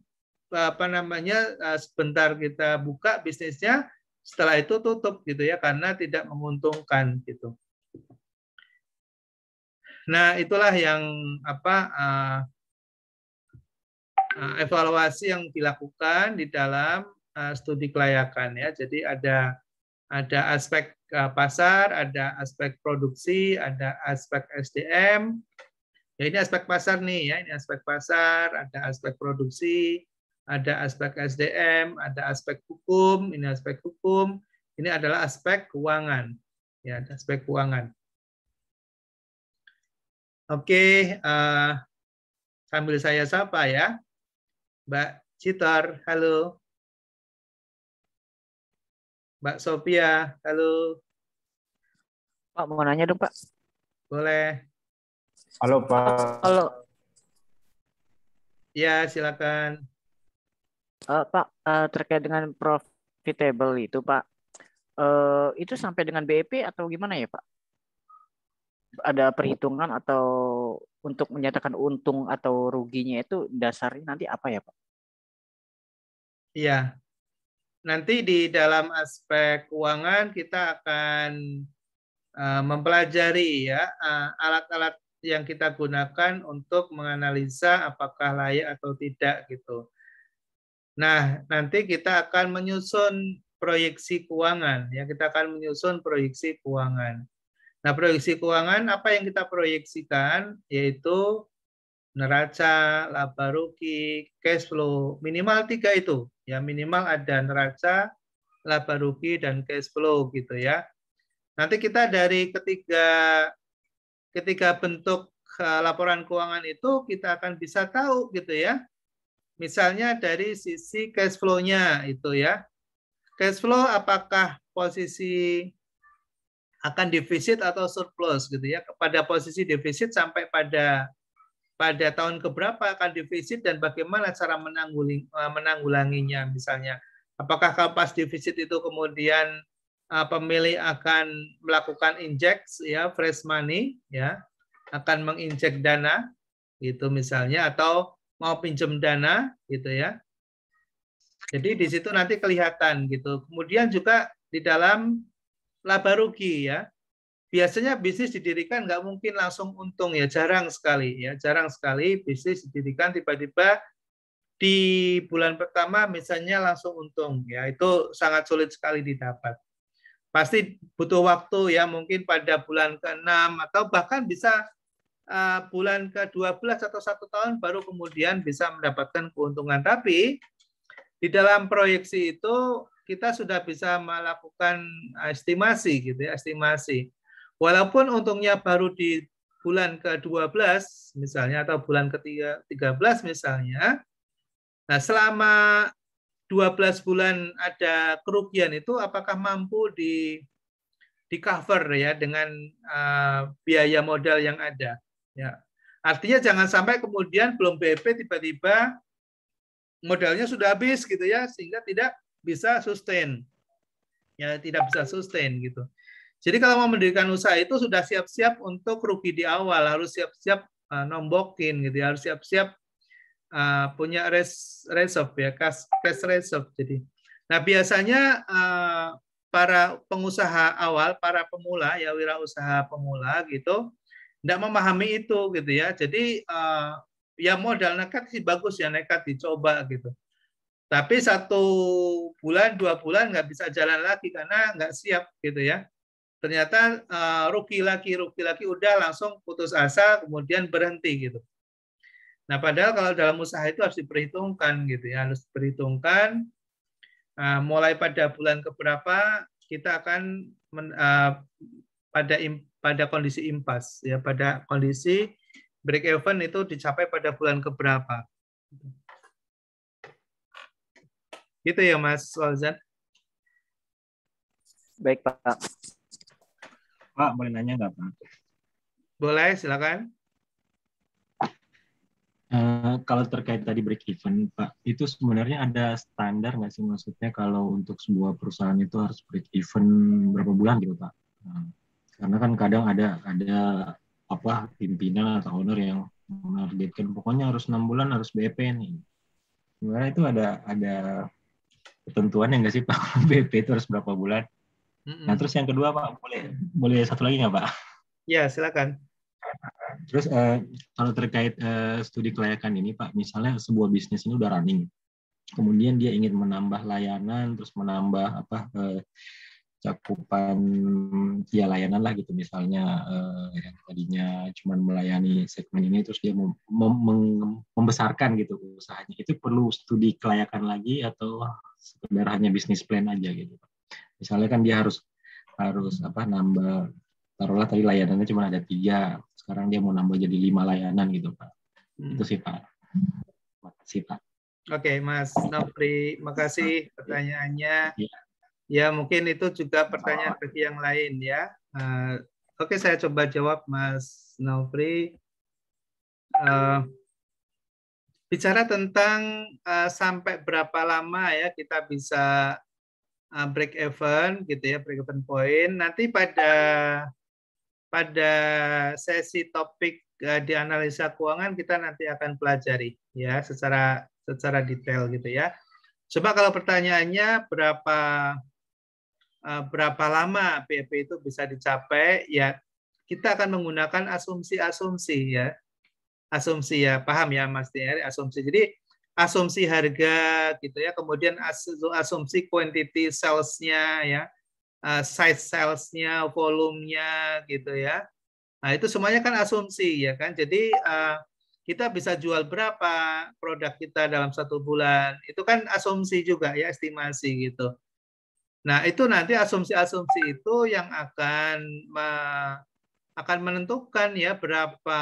sebentar kita buka bisnisnya, setelah itu tutup gitu ya, karena tidak menguntungkan gitu. Nah, itulah yang evaluasi yang dilakukan di dalam studi kelayakan ya. Jadi ada aspek pasar, ada aspek produksi, ada aspek SDM. Ya, ini aspek pasar nih ya, ini aspek pasar, ada aspek produksi, ada aspek SDM, ada aspek hukum, ini aspek hukum, ini adalah aspek keuangan. Ya, aspek keuangan. Oke, sambil saya sapa ya. Mbak Citor, halo. Mbak Sophia, halo. Pak, mau nanya dong, Pak. Boleh. Halo, Pak. Halo. Ya, silakan. Pak, terkait dengan profitable itu, Pak, itu sampai dengan BEP atau gimana ya, Pak? Ada perhitungan atau untuk menyatakan untung atau ruginya itu dasarnya nanti apa ya, Pak? Iya. Nanti di dalam aspek keuangan kita akan mempelajari ya alat-alat yang kita gunakan untuk menganalisa apakah layak atau tidak gitu. Nah, nanti kita akan menyusun proyeksi keuangan ya, kita akan menyusun proyeksi keuangan. Nah, proyeksi keuangan apa yang kita proyeksikan yaitu neraca, laba rugi, cash flow, minimal 3 itu. Ya, minimal ada neraca, laba rugi dan cash flow gitu ya. Nanti kita dari ketiga bentuk laporan keuangan itu kita akan bisa tahu gitu ya. Misalnya dari sisi cash flow-nya itu ya. Cash flow apakah posisi akan defisit atau surplus gitu ya. Pada posisi defisit sampai pada tahun keberapa akan defisit dan bagaimana cara menanggulanginya misalnya. Apakah pas defisit itu kemudian pemilik akan melakukan inject ya fresh money ya, akan menginjek dana gitu misalnya, atau mau pinjam dana gitu ya. Jadi di situ nanti kelihatan gitu. Kemudian juga di dalam laba rugi ya. Biasanya bisnis didirikan nggak mungkin langsung untung ya, jarang sekali ya, jarang sekali bisnis didirikan tiba-tiba di bulan pertama misalnya langsung untung ya, itu sangat sulit sekali didapat. Pasti butuh waktu ya, mungkin pada bulan ke-6 atau bahkan bisa bulan ke-12 atau 1 tahun baru kemudian bisa mendapatkan keuntungan. Tapi di dalam proyeksi itu kita sudah bisa melakukan estimasi gitu ya, estimasi. Walaupun untungnya baru di bulan ke-12 misalnya atau bulan ke-13 misalnya. Nah, selama 12 bulan ada kerugian itu apakah mampu di cover ya dengan biaya modal yang ada ya, Artinya jangan sampai kemudian belum BEP tiba-tiba modalnya sudah habis gitu ya, sehingga tidak bisa sustain. Ya, tidak bisa sustain gitu. Jadi kalau mau mendirikan usaha itu sudah siap-siap untuk rugi di awal, harus siap-siap nombokin gitu ya, harus siap-siap punya reserve ya, cash reserve. Jadi, nah biasanya para pengusaha awal, para pemula ya, wirausaha pemula gitu, tidak memahami itu gitu ya. Jadi ya modal nekat sih bagus ya, nekat dicoba gitu. Tapi 1 bulan, 2 bulan nggak bisa jalan lagi karena nggak siap gitu ya. Ternyata rugi lagi, udah langsung putus asa, kemudian berhenti gitu. Nah, padahal kalau dalam usaha itu harus diperhitungkan gitu ya, harus diperhitungkan mulai pada bulan keberapa kita akan pada kondisi impas ya, pada kondisi break even itu dicapai pada bulan keberapa. Gitu ya Mas Walzan. Baik Pak. Pak, boleh nanya nggak Pak? Boleh, silakan. Kalau terkait tadi break even, Pak, itu sebenarnya ada standar nggak sih, maksudnya kalau untuk sebuah perusahaan itu harus break even berapa bulan gitu, Pak? Karena kan kadang ada apa pimpinan atau owner yang menargetkan pokoknya harus 6 bulan harus BEP nih. Sebenarnya itu ada ketentuannya nggak sih Pak? BEP itu harus berapa bulan? Nah, terus yang kedua Pak, boleh satu lagi nggak Pak? Ya, silakan. Terus kalau terkait studi kelayakan ini Pak, misalnya sebuah bisnis ini udah running, kemudian dia ingin menambah layanan, terus menambah cakupan ya layanan lah gitu, misalnya yang tadinya cuma melayani segmen ini, terus dia membesarkan gitu usahanya, itu perlu studi kelayakan lagi atau sekedar hanya bisnis plan aja gitu Pak? Misalnya kan dia harus nambah, taruhlah tadi layanannya cuma ada 3, sekarang dia mau nambah jadi 5 layanan gitu Pak. Itu sih Pak. Makasih Pak. Oke, Mas Nofri, makasih pertanyaannya. Ya, mungkin itu juga pertanyaan bagi yang lain ya. Oke, saya coba jawab Mas Nofri. Bicara tentang sampai berapa lama ya kita bisa break even gitu ya, break even point. Nanti pada sesi topik di analisa keuangan kita nanti akan pelajari ya secara detail gitu ya. Coba kalau pertanyaannya berapa lama BEP itu bisa dicapai, ya kita akan menggunakan asumsi-asumsi ya. Asumsi ya, paham ya Mas Tiari, asumsi. Jadi asumsi harga gitu ya, kemudian asumsi quantity sales-nya ya, size sales-nya, volumenya gitu ya. Nah, itu semuanya kan asumsi ya kan. Jadi kita bisa jual berapa produk kita dalam 1 bulan. Itu kan asumsi juga ya, estimasi gitu. Nah, itu nanti asumsi-asumsi itu yang akan menentukan ya berapa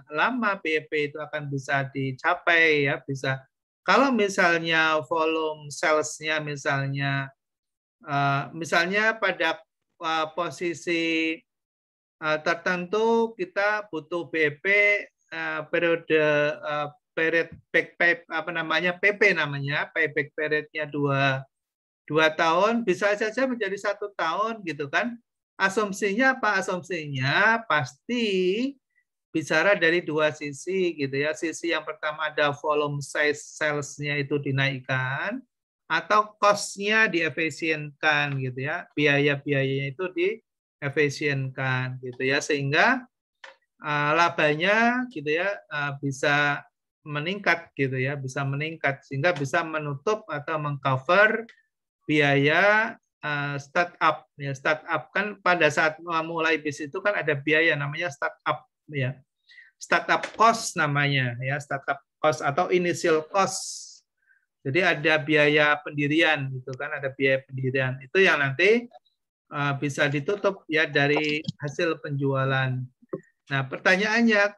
lama BEP itu akan bisa dicapai ya, bisa. Kalau misalnya volume sales-nya misalnya pada posisi tertentu kita butuh BEP periode PP namanya, payback periodnya 2 tahun, bisa saja menjadi 1 tahun gitu kan. Asumsinya apa? Asumsinya pasti bicara dari 2 sisi gitu ya. Sisi yang pertama ada volume size sales-nya itu dinaikkan atau cost-nya diefisienkan gitu ya. Biaya-biayanya itu diefisienkan gitu ya, sehingga labanya gitu ya bisa meningkat gitu ya, bisa meningkat sehingga bisa menutup atau mengcover biaya startup ya. Startup kan pada saat mulai bisnis itu kan ada biaya namanya startup ya, startup cost namanya ya, startup cost atau initial cost. Jadi ada biaya pendirian gitu kan, ada biaya pendirian itu yang nanti bisa ditutup ya dari hasil penjualan. Nah, pertanyaannya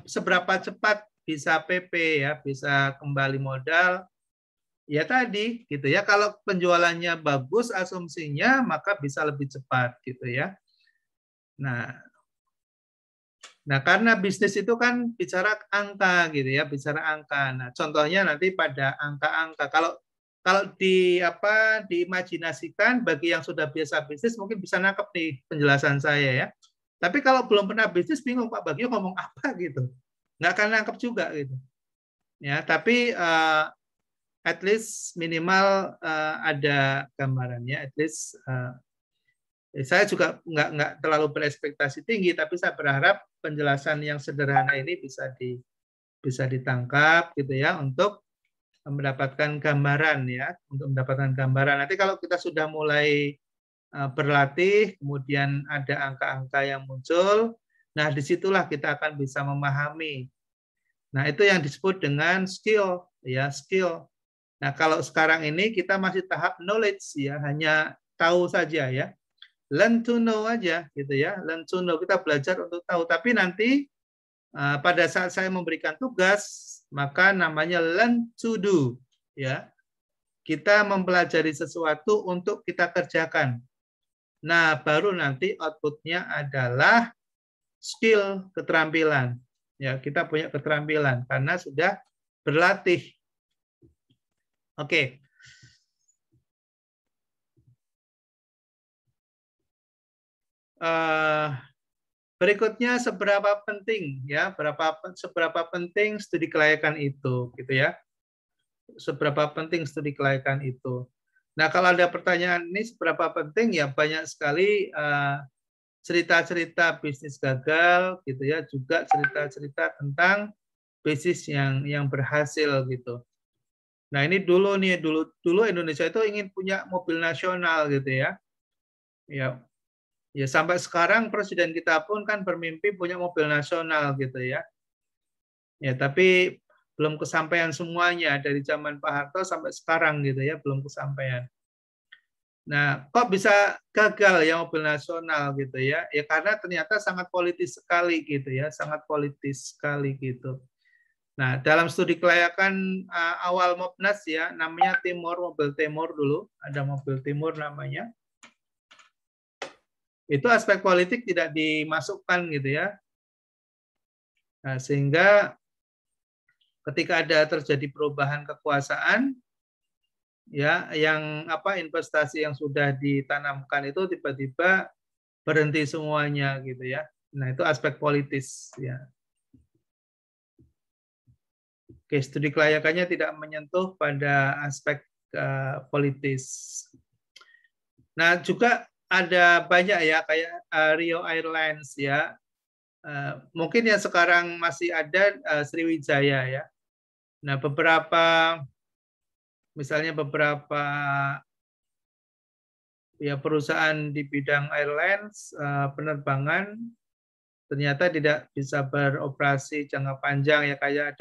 seberapa cepat bisa PP ya, bisa kembali modal? Ya tadi gitu ya, kalau penjualannya bagus asumsinya maka bisa lebih cepat gitu ya. Nah, Nah, karena bisnis itu kan bicara angka gitu ya, bicara angka. Nah, contohnya nanti pada angka-angka. Kalau diimajinasikan bagi yang sudah biasa bisnis mungkin bisa nangkep nih penjelasan saya ya. Tapi kalau belum pernah bisnis bingung Pak Bagio ngomong apa gitu. Nggak akan nangkep juga gitu. Ya, tapi at least minimal ada gambarannya, at least saya juga nggak terlalu berekspektasi tinggi, tapi saya berharap penjelasan yang sederhana ini bisa ditangkap gitu ya untuk mendapatkan gambaran ya, untuk mendapatkan gambaran. Nanti kalau kita sudah mulai berlatih, kemudian ada angka-angka yang muncul, nah disitulah kita akan bisa memahami. Nah itu yang disebut dengan skill ya, skill. Nah kalau sekarang ini kita masih tahap knowledge ya, hanya tahu saja ya. Learn to know aja gitu ya, learn to know, kita belajar untuk tahu. Tapi nanti pada saat saya memberikan tugas, maka namanya learn to do ya. Kita mempelajari sesuatu untuk kita kerjakan. Nah, baru nanti outputnya adalah skill, keterampilan. Ya, kita punya keterampilan karena sudah berlatih. Oke. Berikutnya seberapa penting ya, seberapa penting studi kelayakan itu gitu ya. Seberapa penting studi kelayakan itu. Nah, kalau ada pertanyaan ini seberapa penting ya, banyak sekali cerita-cerita bisnis gagal gitu ya, juga cerita-cerita tentang bisnis yang berhasil gitu. Nah, ini dulu Indonesia itu ingin punya mobil nasional gitu ya. Ya sampai sekarang presiden kita pun kan bermimpi punya mobil nasional gitu ya. Ya, tapi belum kesampaian semuanya dari zaman Pak Harto sampai sekarang gitu ya, belum kesampaian. Nah, kok bisa gagal ya mobil nasional gitu ya? Ya karena ternyata sangat politis sekali gitu ya, sangat politis sekali gitu. Nah, dalam studi kelayakan awal Mopnas ya, namanya Timur, mobil Timur dulu, ada mobil Timur namanya. Itu aspek politik tidak dimasukkan gitu ya. Nah, sehingga ketika ada terjadi perubahan kekuasaan ya, yang investasi yang sudah ditanamkan itu tiba-tiba berhenti semuanya gitu ya. Nah, itu aspek politis ya. Oke, studi kelayakannya tidak menyentuh pada aspek politis. Nah, juga ada banyak ya kayak Rio Airlines ya. Mungkin yang sekarang masih ada Sriwijaya ya. Nah, misalnya beberapa ya perusahaan di bidang airlines penerbangan ternyata tidak bisa beroperasi jangka panjang ya, kayak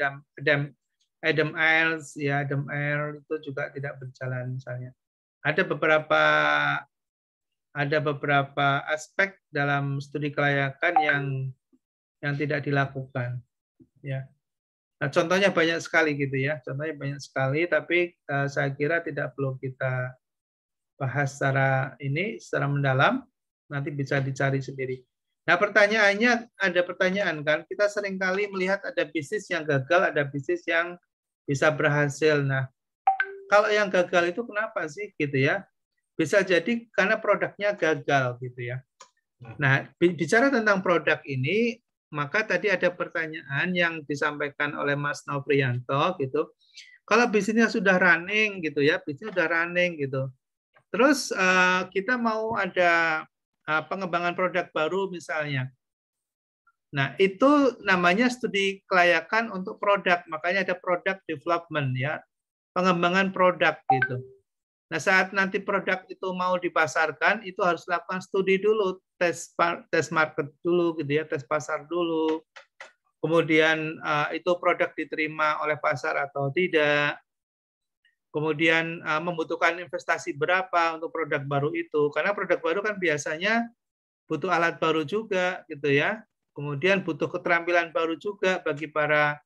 Adam Airlines ya, Adam Air itu juga tidak berjalan misalnya. Ada beberapa aspek dalam studi kelayakan yang tidak dilakukan ya. Nah, contohnya banyak sekali gitu ya. Contohnya banyak sekali, tapi saya kira tidak perlu kita bahas secara mendalam, nanti bisa dicari sendiri. Nah, pertanyaannya, ada pertanyaan kan, kita seringkali melihat ada bisnis yang gagal, ada bisnis yang bisa berhasil. Nah, kalau yang gagal itu kenapa sih gitu ya? Bisa jadi karena produknya gagal gitu ya. Nah, bicara tentang produk ini, maka tadi ada pertanyaan yang disampaikan oleh Mas Novrianto gitu. Kalau bisnisnya sudah running gitu ya, bisnisnya sudah running gitu. Terus kita mau ada pengembangan produk baru misalnya. Nah, itu namanya studi kelayakan untuk produk, makanya ada product development ya. Pengembangan produk gitu. Nah, saat nanti produk itu mau dipasarkan, itu harus lakukan studi dulu, tes market dulu, gitu ya, tes pasar dulu. Kemudian itu produk diterima oleh pasar atau tidak. Kemudian membutuhkan investasi berapa untuk produk baru itu, karena produk baru kan biasanya butuh alat baru juga, gitu ya. Kemudian butuh keterampilan baru juga bagi para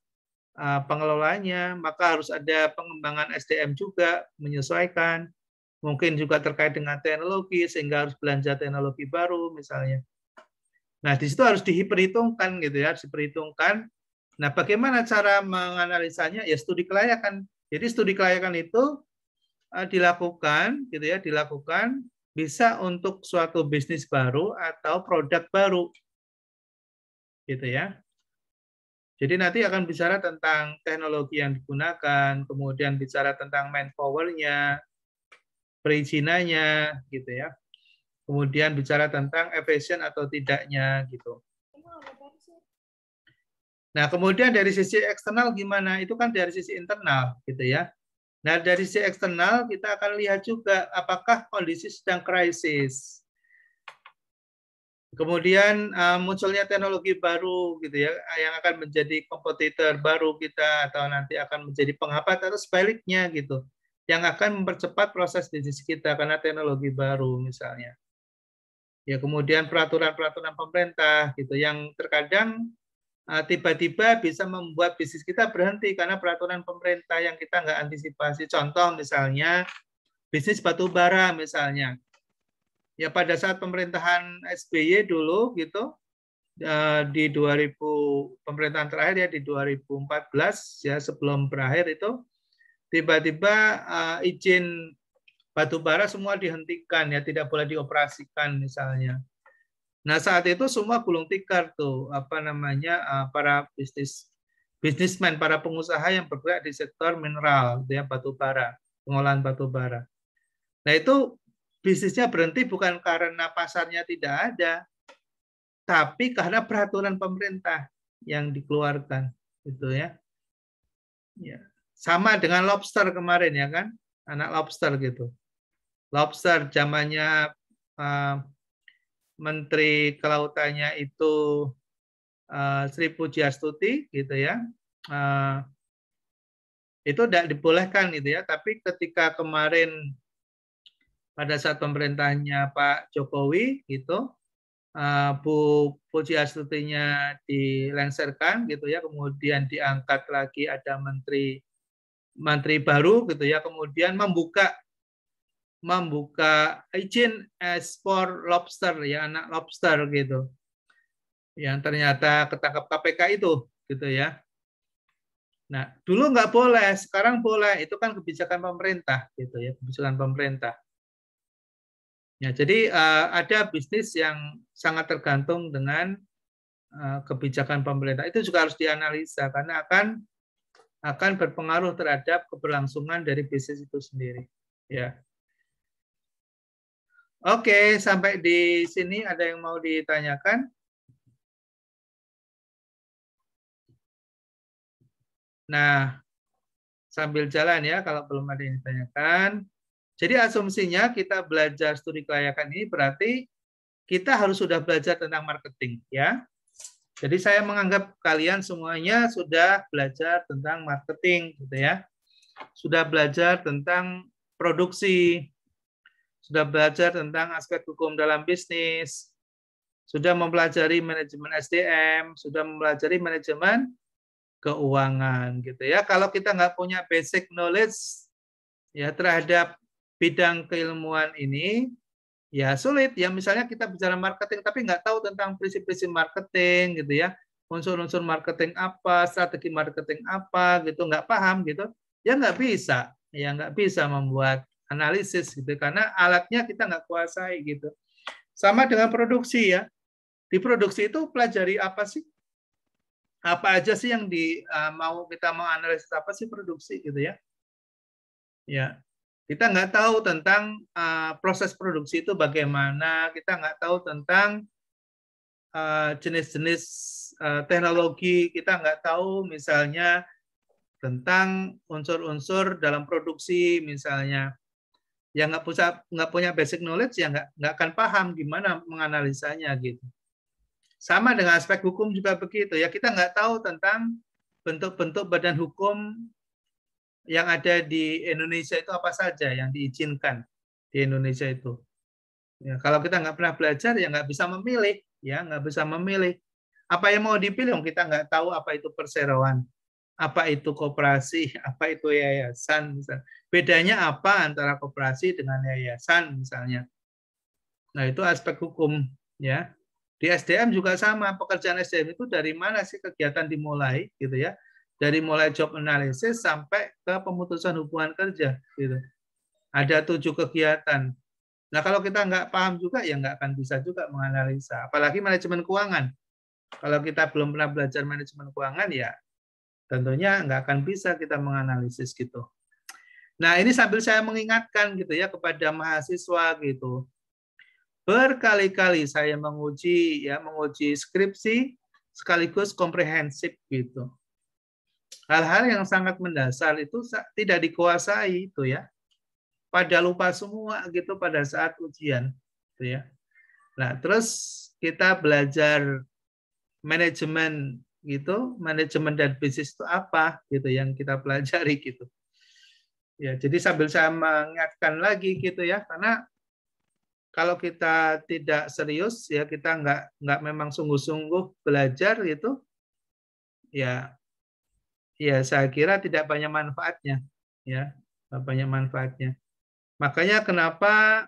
pengelolanya, maka harus ada pengembangan SDM juga, menyesuaikan, mungkin juga terkait dengan teknologi, sehingga harus belanja teknologi baru misalnya. Nah, di situ harus diperhitungkan gitu ya, harus diperhitungkan. Nah, bagaimana cara menganalisanya? Ya studi kelayakan. Jadi studi kelayakan itu dilakukan gitu ya, dilakukan bisa untuk suatu bisnis baru atau produk baru. Gitu ya. Jadi nanti akan bicara tentang teknologi yang digunakan, kemudian bicara tentang manpower-nya, perizinannya gitu ya. Kemudian bicara tentang efisien atau tidaknya gitu. Nah, kemudian dari sisi eksternal gimana? Itu kan dari sisi internal gitu ya. Nah, dari sisi eksternal kita akan lihat juga apakah kondisi sedang krisis. Kemudian munculnya teknologi baru gitu ya, yang akan menjadi kompetitor baru kita atau nanti akan menjadi penghambat atau sebaliknya gitu, yang akan mempercepat proses bisnis kita karena teknologi baru misalnya. Ya kemudian peraturan-peraturan pemerintah gitu, yang terkadang tiba-tiba bisa membuat bisnis kita berhenti karena peraturan pemerintah yang kita nggak antisipasi. Contoh misalnya bisnis batu bara misalnya. Ya pada saat pemerintahan SBY dulu gitu di 2000 pemerintahan terakhir ya di 2014 ya sebelum berakhir itu tiba-tiba izin batu bara semua dihentikan ya, tidak boleh dioperasikan misalnya. Nah saat itu semua gulung tikar tuh apa namanya para bisnismen, para pengusaha yang bergerak di sektor mineral ya, batu bara, pengolahan batu bara. Nah itu bisnisnya berhenti bukan karena pasarnya tidak ada, tapi karena peraturan pemerintah yang dikeluarkan, gitu ya. Ya. Sama dengan lobster kemarin ya kan, anak lobster gitu. Lobster zamannya Menteri Kelautannya itu Sri Pujiastuti gitu ya. Itu tidak dibolehkan gitu ya, tapi ketika kemarin pada saat pemerintahnya Pak Jokowi gitu, Bu Pujiastuti-nya dilengsarkan gitu ya, kemudian diangkat lagi ada menteri baru gitu ya, kemudian membuka izin ekspor lobster ya, anak lobster gitu, yang ternyata ketangkap KPK itu gitu ya. Nah dulu nggak boleh, sekarang boleh, itu kan kebijakan pemerintah gitu ya, kebijakan pemerintah. Ya, jadi ada bisnis yang sangat tergantung dengan kebijakan pemerintah. Itu juga harus dianalisa karena akan berpengaruh terhadap keberlangsungan dari bisnis itu sendiri. Ya. Oke, sampai di sini ada yang mau ditanyakan? Nah, sambil jalan ya kalau belum ada yang ditanyakan. Jadi asumsinya kita belajar studi kelayakan ini berarti kita harus sudah belajar tentang marketing ya. Jadi saya menganggap kalian semuanya sudah belajar tentang marketing gitu ya. Sudah belajar tentang produksi, sudah belajar tentang aspek hukum dalam bisnis, sudah mempelajari manajemen SDM, sudah mempelajari manajemen keuangan gitu ya. Kalau kita nggak punya basic knowledge ya terhadap bidang keilmuan ini, ya sulit ya. Misalnya kita bicara marketing tapi nggak tahu tentang prinsip-prinsip marketing gitu ya, unsur-unsur marketing apa, strategi marketing apa gitu, nggak paham gitu ya, nggak bisa membuat analisis gitu karena alatnya kita nggak kuasai gitu. Sama dengan produksi ya, di produksi itu pelajari apa sih, apa aja sih yang kita mau analisis apa sih produksi gitu ya. Ya, kita nggak tahu tentang proses produksi itu bagaimana, kita nggak tahu tentang jenis-jenis teknologi, kita nggak tahu misalnya tentang unsur-unsur dalam produksi misalnya. Yang nggak punya basic knowledge ya nggak akan paham gimana menganalisanya gitu. Sama dengan aspek hukum juga begitu ya, kita nggak tahu tentang bentuk-bentuk badan hukum yang ada di Indonesia itu apa saja yang diizinkan di Indonesia itu. Ya, kalau kita nggak pernah belajar ya nggak bisa memilih, ya nggak bisa memilih. Apa yang mau dipilih? Kita nggak tahu apa itu perseroan, apa itu koperasi, apa itu yayasan. Misalnya. Bedanya apa antara koperasi dengan yayasan misalnya. Nah itu aspek hukum ya Di SDM juga sama, pekerjaan SDM itu dari mana sih kegiatan dimulai gitu ya. Dari mulai job analysis sampai ke pemutusan hubungan kerja gitu. Ada 7 kegiatan. Nah, kalau kita nggak paham juga, ya nggak akan bisa juga menganalisa. Apalagi manajemen keuangan. Kalau kita belum pernah belajar manajemen keuangan, ya tentunya nggak akan bisa kita menganalisis gitu. Nah, ini sambil saya mengingatkan gitu ya kepada mahasiswa gitu. Berkali-kali saya menguji skripsi sekaligus komprehensif gitu. Hal-hal yang sangat mendasar itu tidak dikuasai itu ya. Pada lupa semua gitu pada saat ujian gitu ya. Nah, terus kita belajar manajemen gitu, manajemen dan bisnis itu apa gitu yang kita pelajari gitu. Ya, jadi sambil saya mengingatkan lagi gitu ya, karena kalau kita tidak serius ya, kita nggak memang sungguh-sungguh belajar gitu, ya saya kira tidak banyak manfaatnya ya, banyak manfaatnya. Makanya kenapa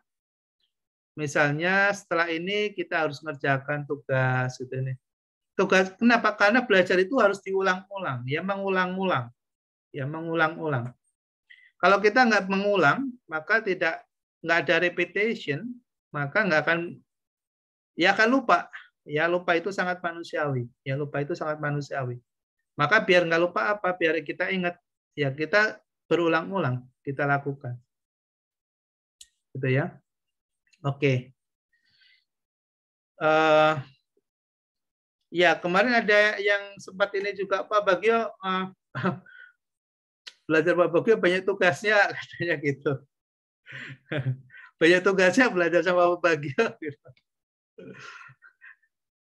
misalnya setelah ini kita harus mengerjakan tugas gitu nih. Tugas kenapa? Karena belajar itu harus diulang-ulang, ya mengulang-ulang. Ya mengulang-ulang. Kalau kita nggak mengulang, maka nggak ada repetition, maka nggak akan lupa. Ya lupa itu sangat manusiawi. Ya lupa itu sangat manusiawi. Maka biar nggak lupa apa? Biar kita ingat. Ya kita berulang-ulang kita lakukan. Gitu ya. Oke. Ya kemarin ada yang sempat ini juga Pak Bagio belajar Pak Bagio banyak tugasnya katanya gitu. Banyak tugasnya belajar sama Pak Bagio. Gitu.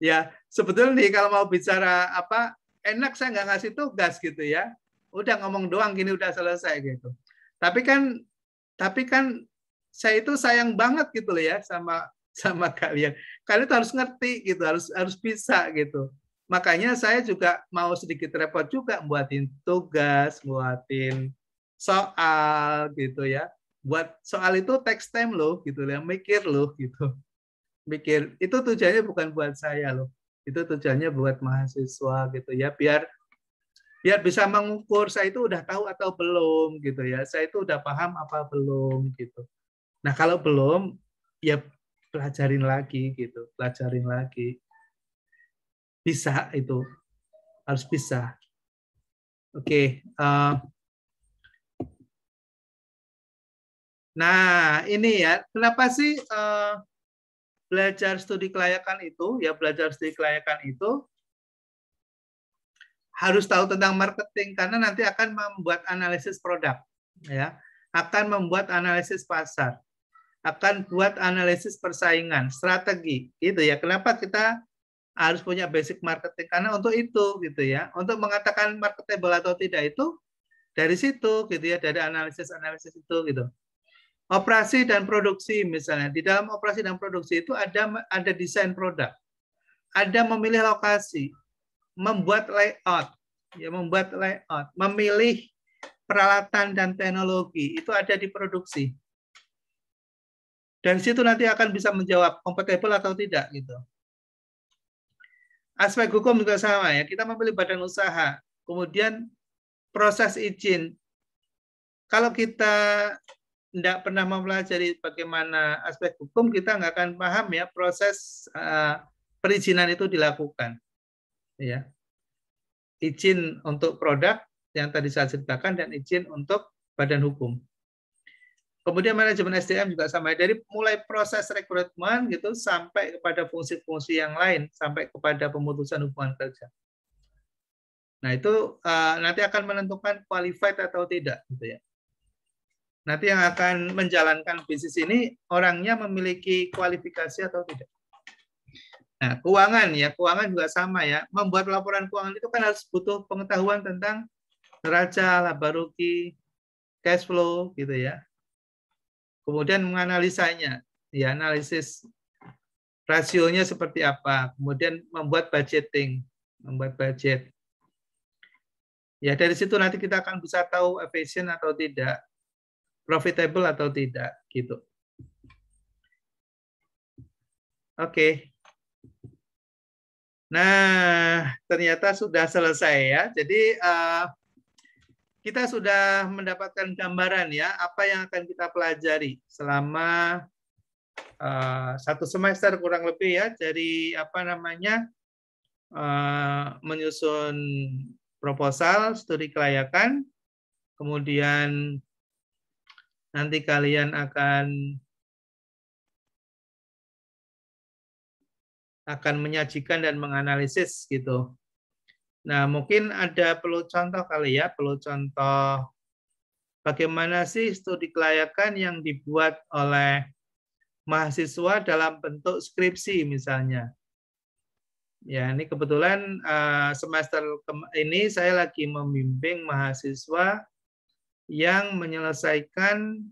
Ya sebetulnya nih kalau mau bicara apa enak saya nggak ngasih tugas gitu ya. Udah ngomong doang gini udah selesai gitu. Tapi kan saya itu sayang banget gitu loh ya sama kalian. Kalian itu harus ngerti gitu, harus bisa gitu. Makanya saya juga mau sedikit repot juga buatin tugas, buatin soal gitu ya. Buat soal itu text time loh gitu ya, mikir loh gitu. Mikir. Itu tujuannya bukan buat saya loh. Itu tujuannya buat mahasiswa gitu ya, biar bisa mengukur saya itu udah tahu atau belum gitu ya. Saya itu udah paham apa belum gitu. Nah, kalau belum ya pelajarin lagi gitu, pelajarin lagi. Bisa itu, harus bisa. Oke. Nah, ini ya, kenapa sih belajar studi kelayakan itu, ya belajar studi kelayakan itu harus tahu tentang marketing karena nanti akan membuat analisis produk, ya, akan membuat analisis pasar, akan buat analisis persaingan, strategi, gitu ya. Kenapa kita harus punya basic marketing? Karena untuk itu, gitu ya. Untuk mengatakan marketable atau tidak itu dari situ, gitu ya, dari analisis itu, gitu. Operasi dan produksi misalnya, di dalam operasi dan produksi itu ada desain produk, ada memilih lokasi, membuat layout, ya membuat layout, memilih peralatan dan teknologi itu ada di produksi. Dan situ nanti akan bisa menjawab kompatibel atau tidak gitu. Aspek hukum juga sama ya. Kita memilih badan usaha, kemudian proses izin. Kalau kita tidak pernah mempelajari bagaimana aspek hukum, kita nggak akan paham ya proses perizinan itu dilakukan. Ya. Izin untuk produk yang tadi saya ceritakan dan izin untuk badan hukum. Kemudian manajemen SDM juga sama, dari mulai proses rekrutmen gitu sampai kepada fungsi-fungsi yang lain, sampai kepada pemutusan hubungan kerja. Nah itu nanti akan menentukan qualified atau tidak, gitu ya. Nanti yang akan menjalankan bisnis ini orangnya memiliki kualifikasi atau tidak. Nah keuangan ya, keuangan juga sama ya. Membuat laporan keuangan itu kan harus butuh pengetahuan tentang neraca, laba rugi, cash flow, gitu ya. Kemudian menganalisanya, ya analisis rasionya seperti apa, kemudian membuat budgeting, membuat budget. Ya dari situ nanti kita akan bisa tahu efisien atau tidak, profitable atau tidak, gitu. Oke. Nah, ternyata sudah selesai ya. Jadi kita sudah mendapatkan gambaran ya apa yang akan kita pelajari selama 1 semester kurang lebih ya, dari apa namanya menyusun proposal studi kelayakan, kemudian nanti kalian akan menyajikan dan menganalisis gitu. Nah, mungkin ada perlu contoh kali ya, perlu contoh bagaimana sih studi kelayakan yang dibuat oleh mahasiswa dalam bentuk skripsi misalnya. Ya, ini kebetulan semester ini saya lagi membimbing mahasiswa yang menyelesaikan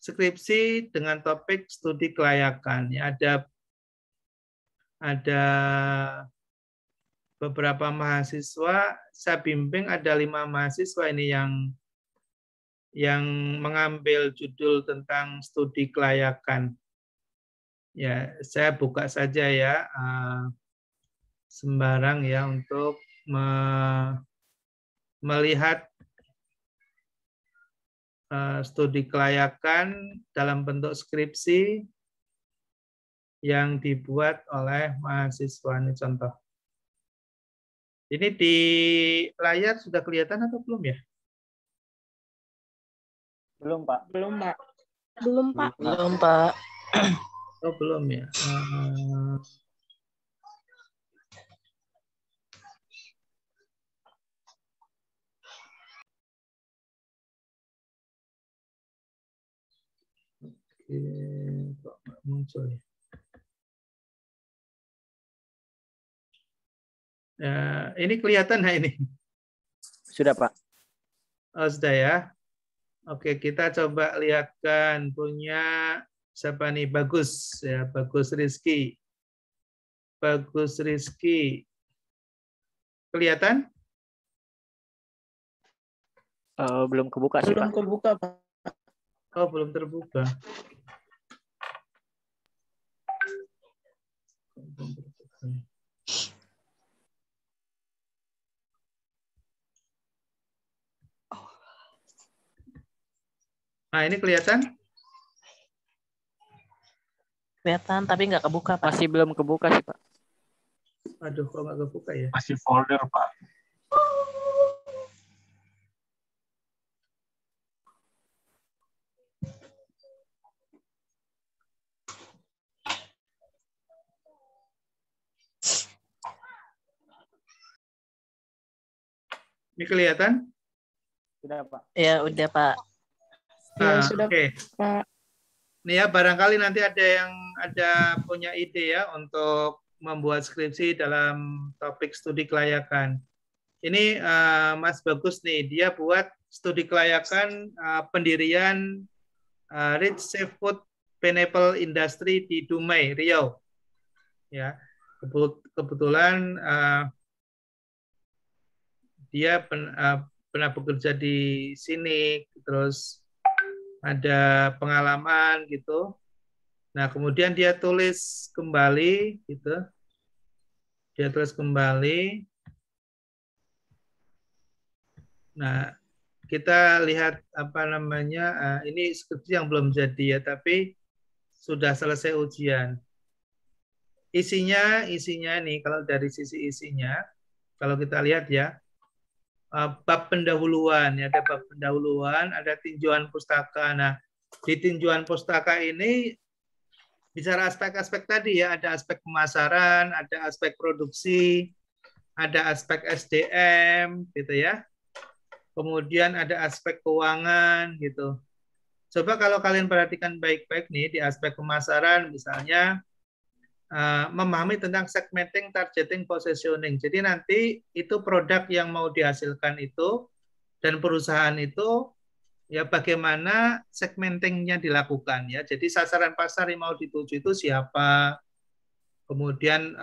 skripsi dengan topik studi kelayakan. Ya, ada beberapa mahasiswa, saya bimbing ada 5 mahasiswa ini yang mengambil judul tentang studi kelayakan. Ya, saya buka saja ya, sembarang ya untuk melihat studi kelayakan dalam bentuk skripsi yang dibuat oleh mahasiswa. Ini contoh. Ini di layar sudah kelihatan atau belum ya? Belum, Pak. Belum, Pak. Belum, Pak. Belum, Pak. Oh, belum ya. Oke, kok nggak muncul ya? Ini kelihatan nggak ini? Sudah, Pak. Oh, sudah ya. Oke, kita coba lihatkan punya siapa nih? Bagus ya, Bagus Rizky. Bagus Rizky. Kelihatan? Belum kebuka sih, Belum Pak. kebuka, Pak. Oh, belum terbuka. Nah, ini kelihatan? Kelihatan, tapi nggak kebuka, Pak. Masih belum kebuka sih, Pak. Aduh, kok nggak kebuka ya? Masih folder, Pak. Ini kelihatan? Sudah, Pak. Ya, udah, Pak. Ya, sudah, Oke. Pak. Nih ya, barangkali nanti ada punya ide ya untuk membuat skripsi dalam topik studi kelayakan. Ini Mas Bagus nih, dia buat studi kelayakan pendirian Rich Seafood Pineapple Industry di Dumai, Riau. Ya, kebetulan dia pernah bekerja di sini, terus ada pengalaman gitu. Nah, kemudian dia tulis kembali gitu. Dia tulis kembali. Nah, kita lihat apa namanya, ini skripsi yang belum jadi ya, tapi sudah selesai ujian. Isinya nih, kalau dari sisi isinya, kalau kita lihat ya, bab pendahuluan, ya, ada bab pendahuluan, ada tinjauan pustaka. Nah, di tinjauan pustaka ini bicara aspek-aspek tadi ya, ada aspek pemasaran, ada aspek produksi, ada aspek SDM, gitu ya. Kemudian ada aspek keuangan, gitu. Coba kalau kalian perhatikan baik-baik nih di aspek pemasaran, misalnya memahami tentang segmenting, targeting, positioning. Jadi nanti itu produk yang mau dihasilkan itu dan perusahaan itu ya bagaimana segmentingnya dilakukan ya. Jadi sasaran pasar yang mau dituju itu siapa, kemudian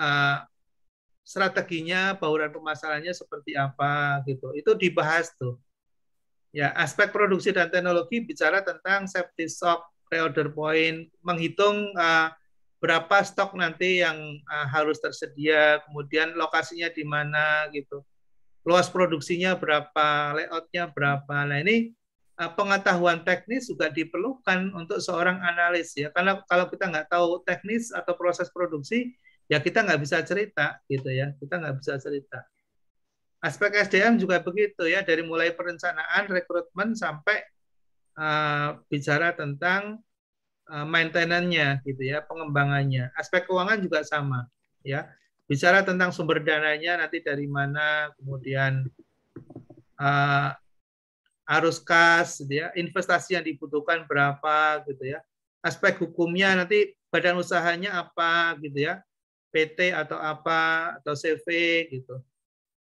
strateginya, bauran pemasarannya seperti apa gitu. Itu dibahas tuh. Ya, aspek produksi dan teknologi bicara tentang safety stock, pre-order point, menghitung berapa stok nanti yang harus tersedia, kemudian lokasinya di mana gitu, luas produksinya berapa, layoutnya berapa. Nah ini pengetahuan teknis juga diperlukan untuk seorang analis ya, karena kalau kita nggak tahu teknis atau proses produksi, ya kita nggak bisa cerita gitu ya, kita nggak bisa cerita. Aspek SDM juga begitu ya, dari mulai perencanaan, rekrutmen sampai bicara tentang maintenance-nya gitu ya, pengembangannya. Aspek keuangan juga sama ya. Bicara tentang sumber dananya nanti dari mana, kemudian arus kas gitu ya, investasi yang dibutuhkan berapa gitu ya. Aspek hukumnya nanti badan usahanya apa gitu ya. PT atau apa atau CV gitu.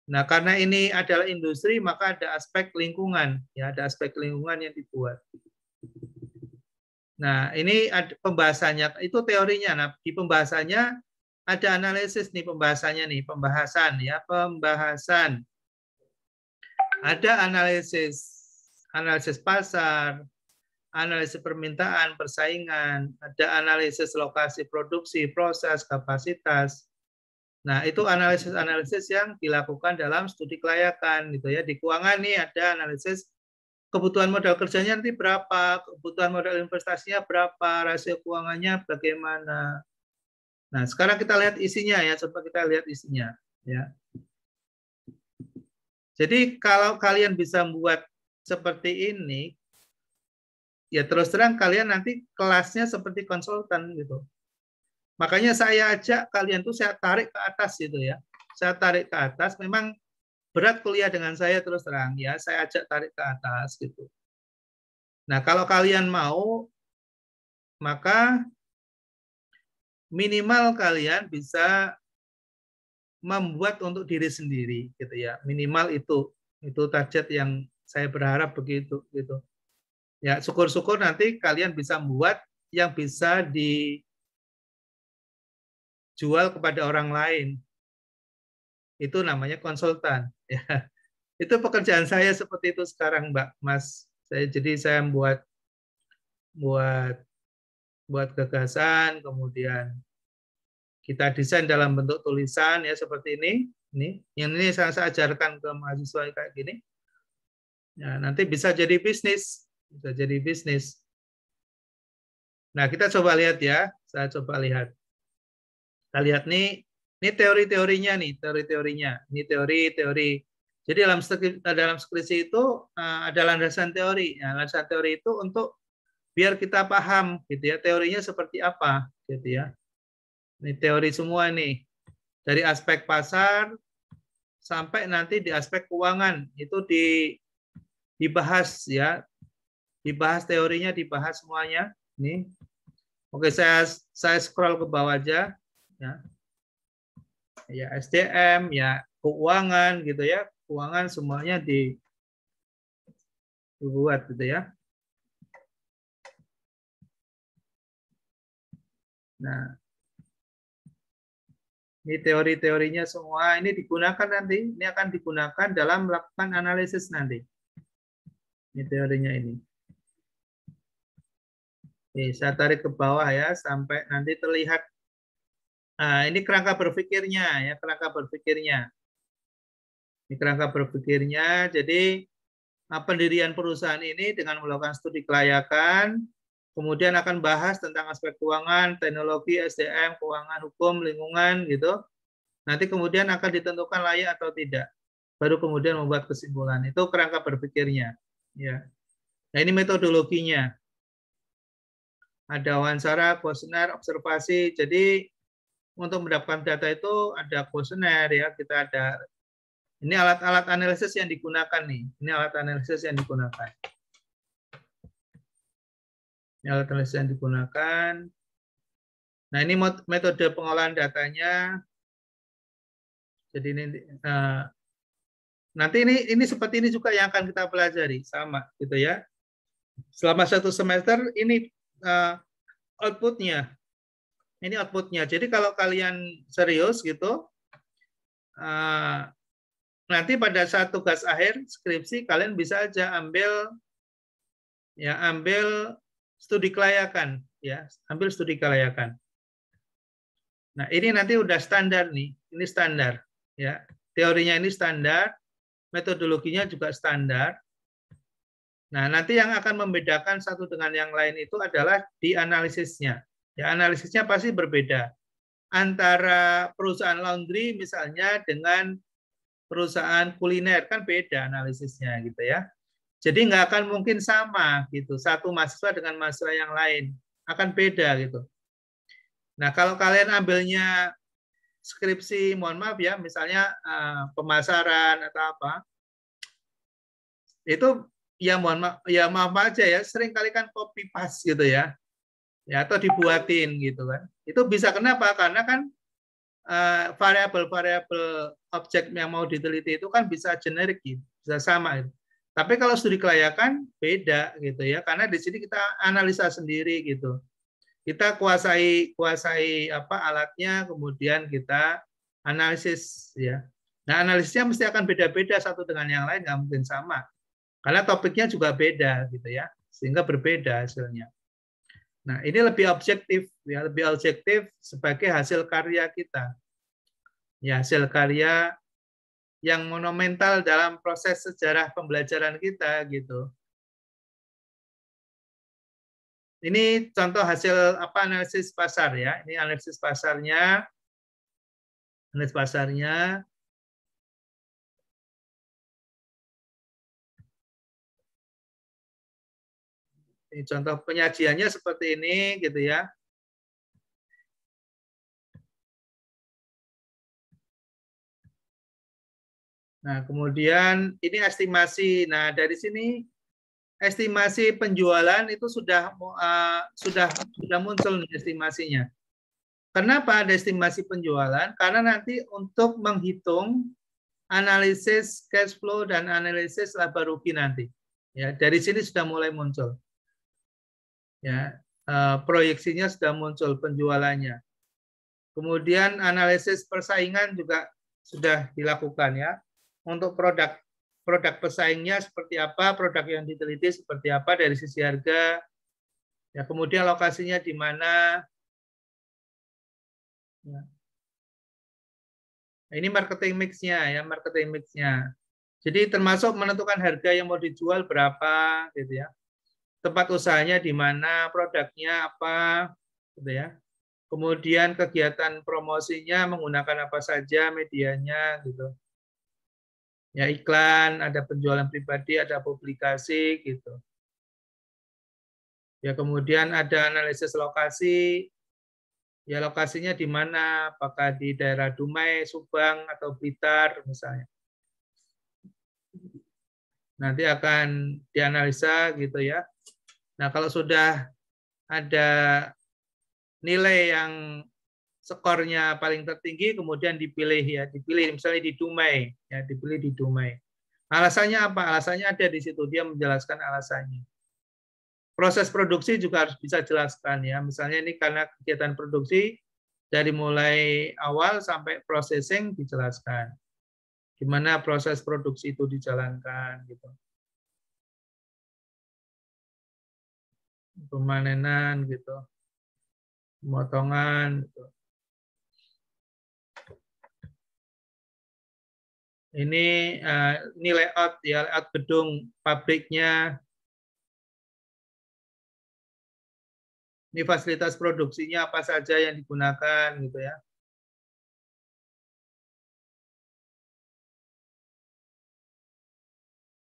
Nah, karena ini adalah industri, maka ada aspek lingkungan, ya, ada aspek lingkungan yang dibuat. Nah, ini ada pembahasannya, itu teorinya. Nah, di pembahasannya ada analisis nih, pembahasannya nih, pembahasan ya, pembahasan. Ada analisis pasar, analisis permintaan, persaingan, ada analisis lokasi produksi, proses, kapasitas. Nah, itu analisis yang dilakukan dalam studi kelayakan gitu ya. Di keuangan nih ada analisis kebutuhan modal kerjanya nanti berapa, kebutuhan modal investasinya berapa, rasio keuangannya bagaimana. Nah, sekarang kita lihat isinya ya, coba kita lihat isinya ya. Jadi kalau kalian bisa membuat seperti ini, ya terus terang kalian nanti kelasnya seperti konsultan gitu. Makanya saya ajak kalian tuh saya tarik ke atas gitu ya. Saya tarik ke atas, memang berat kuliah dengan saya terus terang ya, saya ajak tarik ke atas gitu. Nah, kalau kalian mau, maka minimal kalian bisa membuat untuk diri sendiri gitu ya. Minimal itu target yang saya berharap begitu gitu. Ya, syukur-syukur nanti kalian bisa membuat yang bisa dijual kepada orang lain. Itu namanya konsultan ya. Itu pekerjaan saya seperti itu sekarang, Mbak, Mas. Saya buat gagasan, kemudian kita desain dalam bentuk tulisan ya seperti ini. Yang ini saya ajarkan ke mahasiswa kayak gini. Ya, nanti bisa jadi bisnis, Nah, kita coba lihat ya. Saya coba lihat. Kita lihat nih, ini teori-teorinya nih, teori-teorinya. Ini teori-teori. Jadi dalam skripsi itu ada landasan teori. Ya, landasan teori itu untuk biar kita paham gitu ya, teorinya seperti apa gitu ya. Ini teori semua nih. Dari aspek pasar sampai nanti di aspek keuangan itu dibahas ya. Dibahas teorinya, dibahas semuanya. Nih. Oke, saya scroll ke bawah aja ya. Ya, SDM, ya keuangan gitu ya. Keuangan semuanya dibuat gitu ya. Nah, ini teori-teorinya semua ini digunakan nanti. Ini akan digunakan dalam melakukan analisis nanti. Ini teorinya ini. Oke, saya tarik ke bawah ya sampai nanti terlihat. Nah, ini kerangka berpikirnya ya, kerangka berpikirnya. Ini kerangka berpikirnya. Jadi pendirian perusahaan ini dengan melakukan studi kelayakan, kemudian akan bahas tentang aspek keuangan, teknologi, SDM, keuangan, hukum, lingkungan gitu. Nanti kemudian akan ditentukan layak atau tidak. Baru kemudian membuat kesimpulan. Itu kerangka berpikirnya. Ya. Nah, ini metodologinya. Ada wawancara, kuesioner, observasi. Jadi untuk mendapatkan data itu ada kuesioner ya, kita ada ini alat-alat analisis yang digunakan nih. Ini alat analisis yang digunakan. Ini alat analisis yang digunakan. Nah, ini metode pengolahan datanya. Jadi ini nanti ini seperti ini juga yang akan kita pelajari sama gitu ya. Selama 1 semester ini outputnya. Ini outputnya. Jadi kalau kalian serius gitu, nanti pada saat tugas akhir skripsi kalian bisa aja ambil studi kelayakan, ya, ambil studi kelayakan. Nah, ini nanti udah standar nih, ini standar, ya. Teorinya ini standar, metodologinya juga standar. Nah, nanti yang akan membedakan satu dengan yang lain itu adalah di analisisnya. Ya, analisisnya pasti berbeda antara perusahaan laundry misalnya dengan perusahaan kuliner, kan beda analisisnya gitu ya. Jadi nggak akan mungkin sama gitu, satu mahasiswa dengan mahasiswa yang lain akan beda gitu. Nah, kalau kalian ambilnya skripsi, mohon maaf ya, misalnya pemasaran atau apa, itu ya mohon maaf, ya maaf aja ya, sering kali kan copy paste gitu ya, atau dibuatin gitu kan. Itu bisa kenapa? Karena kan variabel-variabel objek yang mau diteliti itu kan bisa generik gitu, bisa sama gitu. Tapi kalau studi kelayakan beda gitu ya, karena di sini kita analisa sendiri gitu. Kita kuasai apa alatnya, kemudian kita analisis ya. Nah, analisisnya mesti akan beda-beda satu dengan yang lain, nggak mungkin sama. Karena topiknya juga beda gitu ya, sehingga berbeda hasilnya. Nah, ini lebih objektif ya, lebih objektif sebagai hasil karya kita. Ya, hasil karya yang monumental dalam proses sejarah pembelajaran kita gitu. Ini contoh hasil apa analisis pasar ya. Ini analisis pasarnya. Analisis pasarnya. Ini contoh penyajiannya seperti ini gitu ya. Nah, kemudian ini estimasi. Nah, dari sini estimasi penjualan itu sudah muncul estimasinya. Kenapa ada estimasi penjualan? Karena nanti untuk menghitung analisis cash flow dan analisis laba rugi nanti. Ya, dari sini sudah mulai muncul. Ya, proyeksinya sudah muncul penjualannya. Kemudian analisis persaingan juga sudah dilakukan ya. Untuk produk pesaingnya seperti apa, produk yang diteliti seperti apa dari sisi harga. Ya, kemudian lokasinya di mana. Ya. Ini marketing mix-nya ya, marketing mix-nya. Jadi termasuk menentukan harga yang mau dijual berapa gitu ya. Tempat usahanya di mana, produknya apa, gitu ya. Kemudian kegiatan promosinya menggunakan apa saja medianya, gitu. Ya iklan, ada penjualan pribadi, ada publikasi, gitu. Ya kemudian ada analisis lokasi, ya lokasinya di mana, apakah di daerah Dumai, Subang, atau Blitar misalnya. Nanti akan dianalisa gitu ya. Nah, kalau sudah ada nilai yang skornya paling tertinggi, kemudian dipilih ya, dipilih misalnya di Dumai, ya dipilih di Dumai. Alasannya apa? Alasannya ada di situ, dia menjelaskan alasannya. Proses produksi juga harus bisa jelaskan ya, misalnya ini karena kegiatan produksi dari mulai awal sampai processing dijelaskan. Gimana proses produksi itu dijalankan gitu. Pemanenan gitu, pemotongan gitu. Ini layout ya, layout gedung pabriknya. Ini fasilitas produksinya apa saja yang digunakan gitu ya.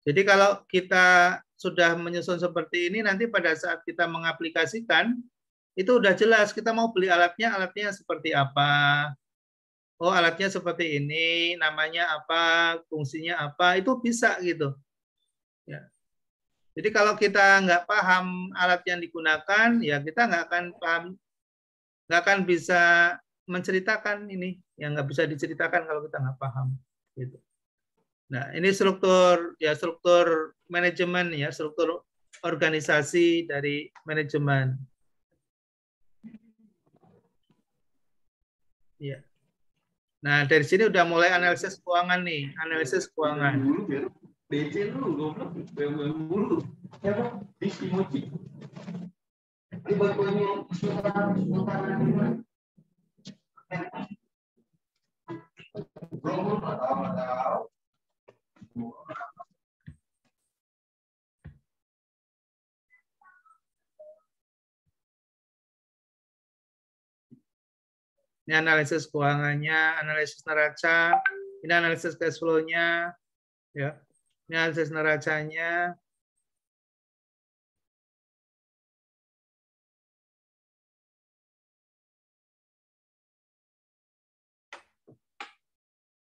Jadi kalau kita sudah menyusun seperti ini, nanti pada saat kita mengaplikasikan, itu udah jelas kita mau beli alatnya seperti apa. Oh, alatnya seperti ini, namanya apa, fungsinya apa, itu bisa gitu. Ya. Jadi kalau kita nggak paham alat yang digunakan, ya kita nggak akan paham, nggak akan bisa menceritakan ini, yang nggak bisa diceritakan kalau kita nggak paham. Gitu. Nah, ini struktur manajemen ya, struktur organisasi dari manajemen. Ya. Nah, dari sini udah mulai analisis keuangan nih, analisis keuangan. Ini analisis keuangannya, analisis neraca, ini analisis cash flow-nya, ya. Ini analisis neracanya.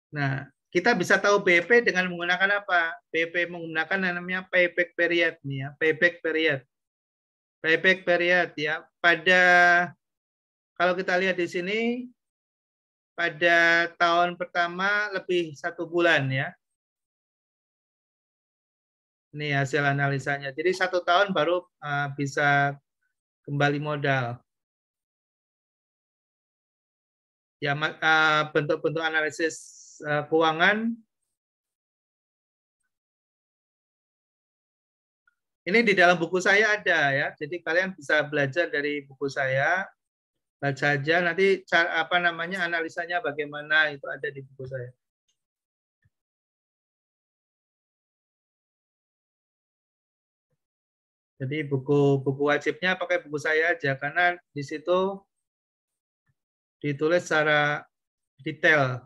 Nah, kita bisa tahu BP dengan menggunakan apa? BP menggunakan yang namanya payback period nih ya, payback period. Payback period ya. Pada kalau kita lihat di sini pada tahun pertama lebih 1 bulan ya. Ini hasil analisanya. Jadi 1 tahun baru bisa kembali modal. Ya, bentuk-bentuk analisis keuangan. Ini di dalam buku saya ada ya. Jadi kalian bisa belajar dari buku saya. Baca aja nanti cara apa namanya analisanya bagaimana itu ada di buku saya. Jadi buku wajibnya pakai buku saya aja karena di situ ditulis secara detail.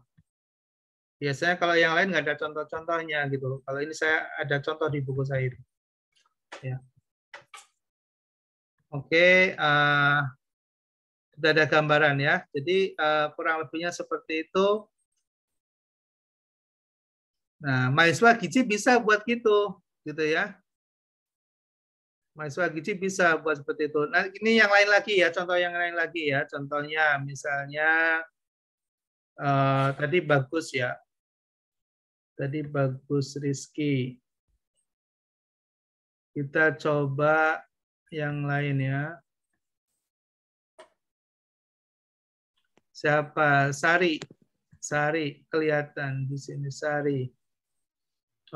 Biasanya kalau yang lain nggak ada contoh-contohnya gitu. Kalau ini saya ada contoh di buku saya itu. Ya. Oke, sudah ada gambaran ya. Jadi kurang lebihnya seperti itu. Nah, mahasiswa gizi bisa buat gitu ya. Mahasiswa gizi bisa buat seperti itu. Nah, ini yang lain lagi ya, contoh yang lain lagi ya. Contohnya misalnya tadi bagus ya. Tadi bagus Rizky. Kita coba yang lain ya. Siapa? Sari. Sari kelihatan di sini Sari.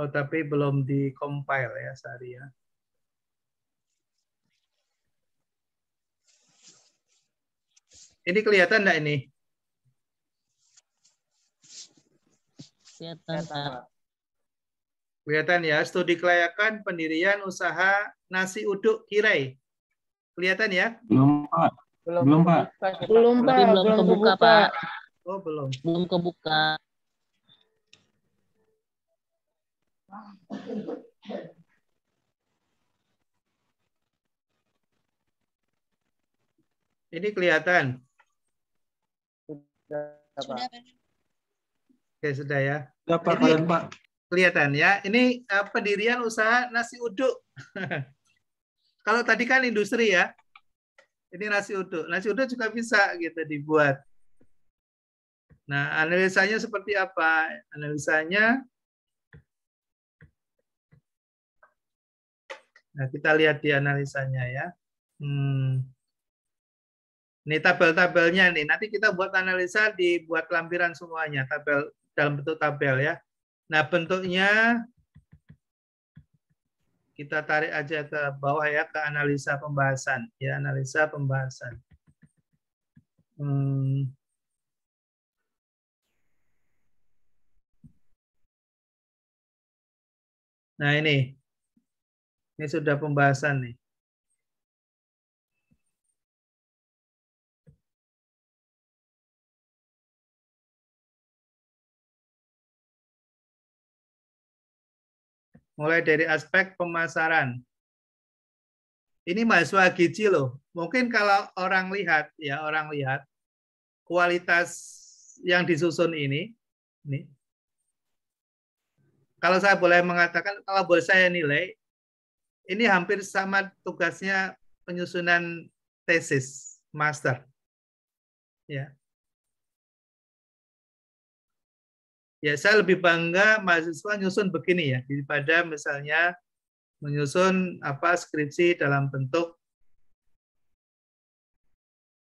Oh, tapi belum di-compile ya Sari ya. Ini kelihatan enggak ini? Kelihatan, Pak. Kelihatan ya, studi kelayakan pendirian usaha nasi uduk Kirai. Kelihatan ya? Belum, Pak. Belum, Pak. Belum, Pak. Tapi belum kebuka, Pak. Oh, belum. Belum kebuka. Ini kelihatan. Sudah, Oke, sudah ya. Sudah, Pak, Ini kalian, Pak. kelihatan ya. Ini pendirian usaha nasi uduk. Kalau tadi kan industri ya. Ini nasi uduk. Nasi uduk juga bisa gitu dibuat. Nah, analisanya seperti apa? Analisanya, nah kita lihat di analisanya ya. Ini tabel-tabelnya nih. Nanti kita buat analisa, dibuat lampiran semuanya, tabel dalam bentuk tabel ya. Nah, bentuknya kita tarik aja ke bawah ya, ke analisa pembahasan ya, analisa pembahasan. Nah, ini sudah pembahasan nih. Mulai dari aspek pemasaran. Ini mahasiswa gizi loh. Mungkin kalau orang lihat ya, orang lihat kualitas yang disusun ini. Kalau saya boleh mengatakan, kalau boleh saya nilai, ini hampir sama tugasnya penyusunan tesis master. Ya. Ya, saya lebih bangga mahasiswa nyusun begini ya, daripada misalnya menyusun skripsi dalam bentuk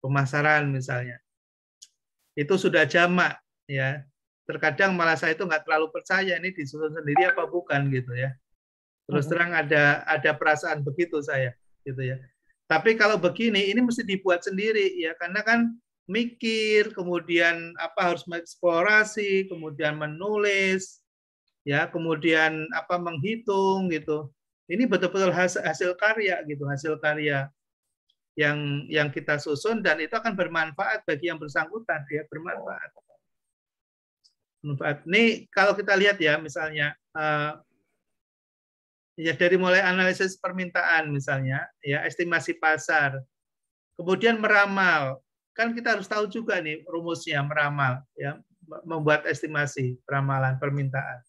pemasaran misalnya. Itu sudah jamak ya. Terkadang malah saya itu nggak terlalu percaya ini disusun sendiri apa bukan gitu ya. Terus terang ada perasaan begitu saya gitu ya. Tapi kalau begini, ini mesti dibuat sendiri ya, karena kan mikir, kemudian apa harus mengeksplorasi, kemudian menulis, ya, kemudian apa menghitung gitu. Ini betul-betul hasil karya gitu, hasil karya yang kita susun dan itu akan bermanfaat bagi yang bersangkutan ya, bermanfaat. Ini kalau kita lihat ya, misalnya ya dari mulai analisis permintaan misalnya, ya estimasi pasar, kemudian meramal, kan kita harus tahu juga nih rumusnya meramal, ya membuat estimasi peramalan permintaan.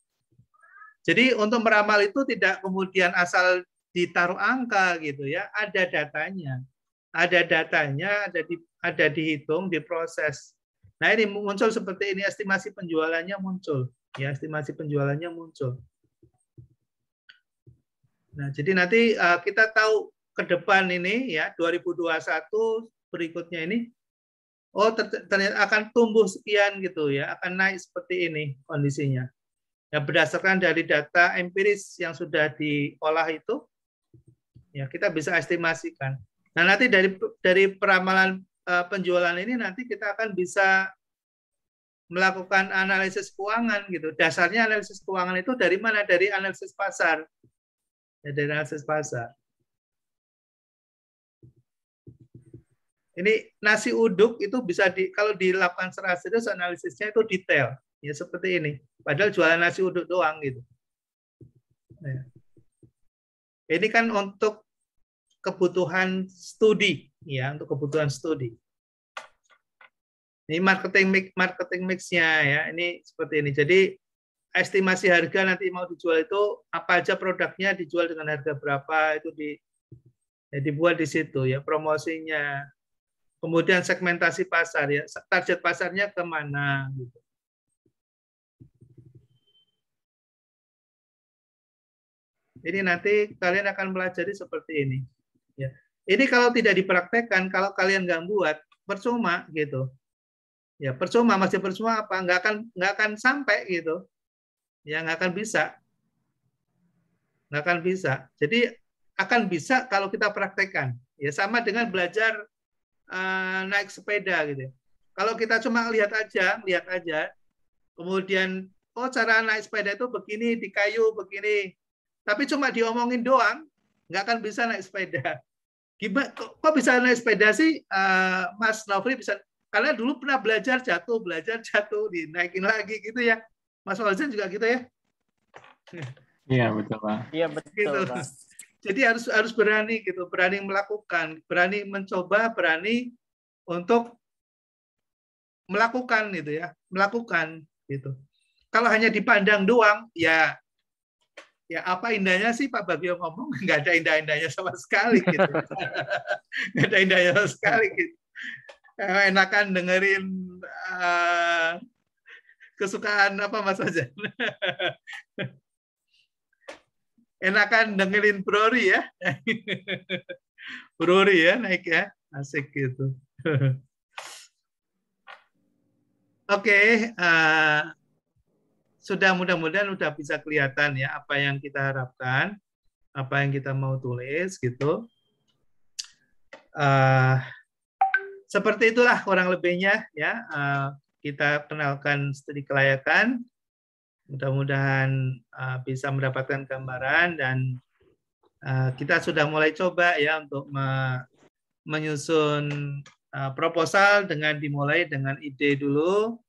Jadi untuk meramal itu tidak kemudian asal ditaruh angka gitu ya, ada datanya, ada dihitung, diproses. Nah ini muncul seperti ini, estimasi penjualannya muncul, ya estimasi penjualannya muncul. Nah jadi nanti kita tahu ke depan ini ya 2021 berikutnya ini, oh ternyata akan tumbuh sekian gitu ya, akan naik seperti ini kondisinya. Ya, berdasarkan dari data empiris yang sudah diolah itu, ya kita bisa estimasikan. Nah nanti dari peramalan penjualan ini nanti kita akan bisa melakukan analisis keuangan gitu. Dasarnya analisis keuangan itu dari mana? Dari analisis pasar. Ya, dari analisis pasar. Ini nasi uduk itu bisa kalau dilakukan secara serius analisisnya itu detail. Ya seperti ini. Padahal jualan nasi uduk doang gitu. Ya. Ini kan untuk kebutuhan studi, ya untuk kebutuhan studi. Ini marketing mix-nya ya. Ini seperti ini. Jadi estimasi harga nanti mau dijual itu apa aja produknya dijual dengan harga berapa itu dibuat di situ ya promosinya. Kemudian segmentasi pasar ya, target pasarnya kemana gitu. Ini nanti kalian akan pelajari seperti ini. Ya. Ini kalau tidak dipraktekkan, kalau kalian nggak buat, percuma gitu. Ya percuma, masih percuma apa? Nggak akan sampai gitu. Ya nggak akan bisa. Nggak akan bisa. Jadi akan bisa kalau kita praktekkan. Ya sama dengan belajar naik sepeda gitu. Kalau kita cuma lihat aja, kemudian oh cara naik sepeda itu begini di kayu begini. Tapi cuma diomongin doang, nggak akan bisa naik sepeda. Gimana? Kok bisa naik sepeda sih, Mas Nofri bisa? Karena dulu pernah belajar jatuh, dinaikin lagi gitu ya. Mas Fauzan juga gitu ya? Iya betul Pak. Iya betul gitu. Pak. Jadi harus berani gitu, berani melakukan, berani mencoba, berani untuk melakukan gitu ya, melakukan gitu. Kalau hanya dipandang doang, ya apa indahnya sih Pak Bagio ngomong, nggak ada indah-indahnya sama sekali gitu. Nggak ada indahnya sama sekali gitu. Enakan dengerin kesukaan apa Mas Fauzan? Enakan dengerin Brori ya. Brori ya naik ya, asik gitu. Oke, sudah mudah-mudahan udah bisa kelihatan ya apa yang kita harapkan, apa yang kita mau tulis gitu. Seperti itulah kurang lebihnya ya. Kita kenalkan studi kelayakan. Mudah-mudahan bisa mendapatkan gambaran dan kita sudah mulai coba ya untuk menyusun proposal dengan dimulai dengan ide dulu.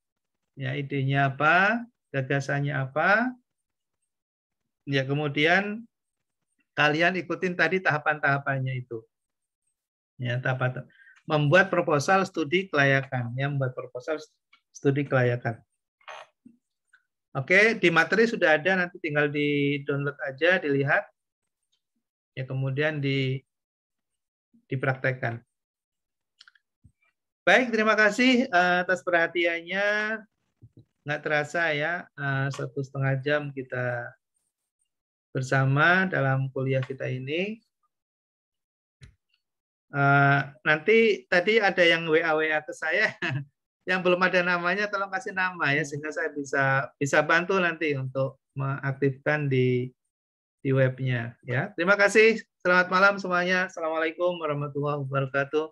Ya, idenya apa? Gagasannya apa, ya kemudian kalian ikutin tadi tahapan-tahapannya itu. Ya, tahapan membuat proposal studi kelayakan, ya membuat proposal studi kelayakan. Oke, di materi sudah ada, nanti tinggal di-download aja, dilihat. Ya, kemudian dipraktekkan. Baik, terima kasih atas perhatiannya. Nggak terasa ya, 1,5 jam kita bersama dalam kuliah kita ini. Nanti tadi ada yang WA ke saya, yang belum ada namanya, tolong kasih nama ya, sehingga saya bisa bantu nanti untuk mengaktifkan di di webnya ya. Terima kasih. Selamat malam semuanya. Assalamualaikum warahmatullahi wabarakatuh.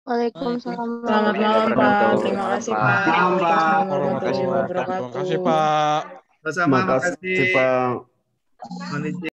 Waalaikumsalam. Selamat malam, Pak. Terima kasih, Pak. Selamat malam, Pak. Warahmatullahi Terima kasih, Pak. wabarakatuh. Terima kasih, Pak. Sama-sama, Makasih, makasih. Pak. Mohon izin.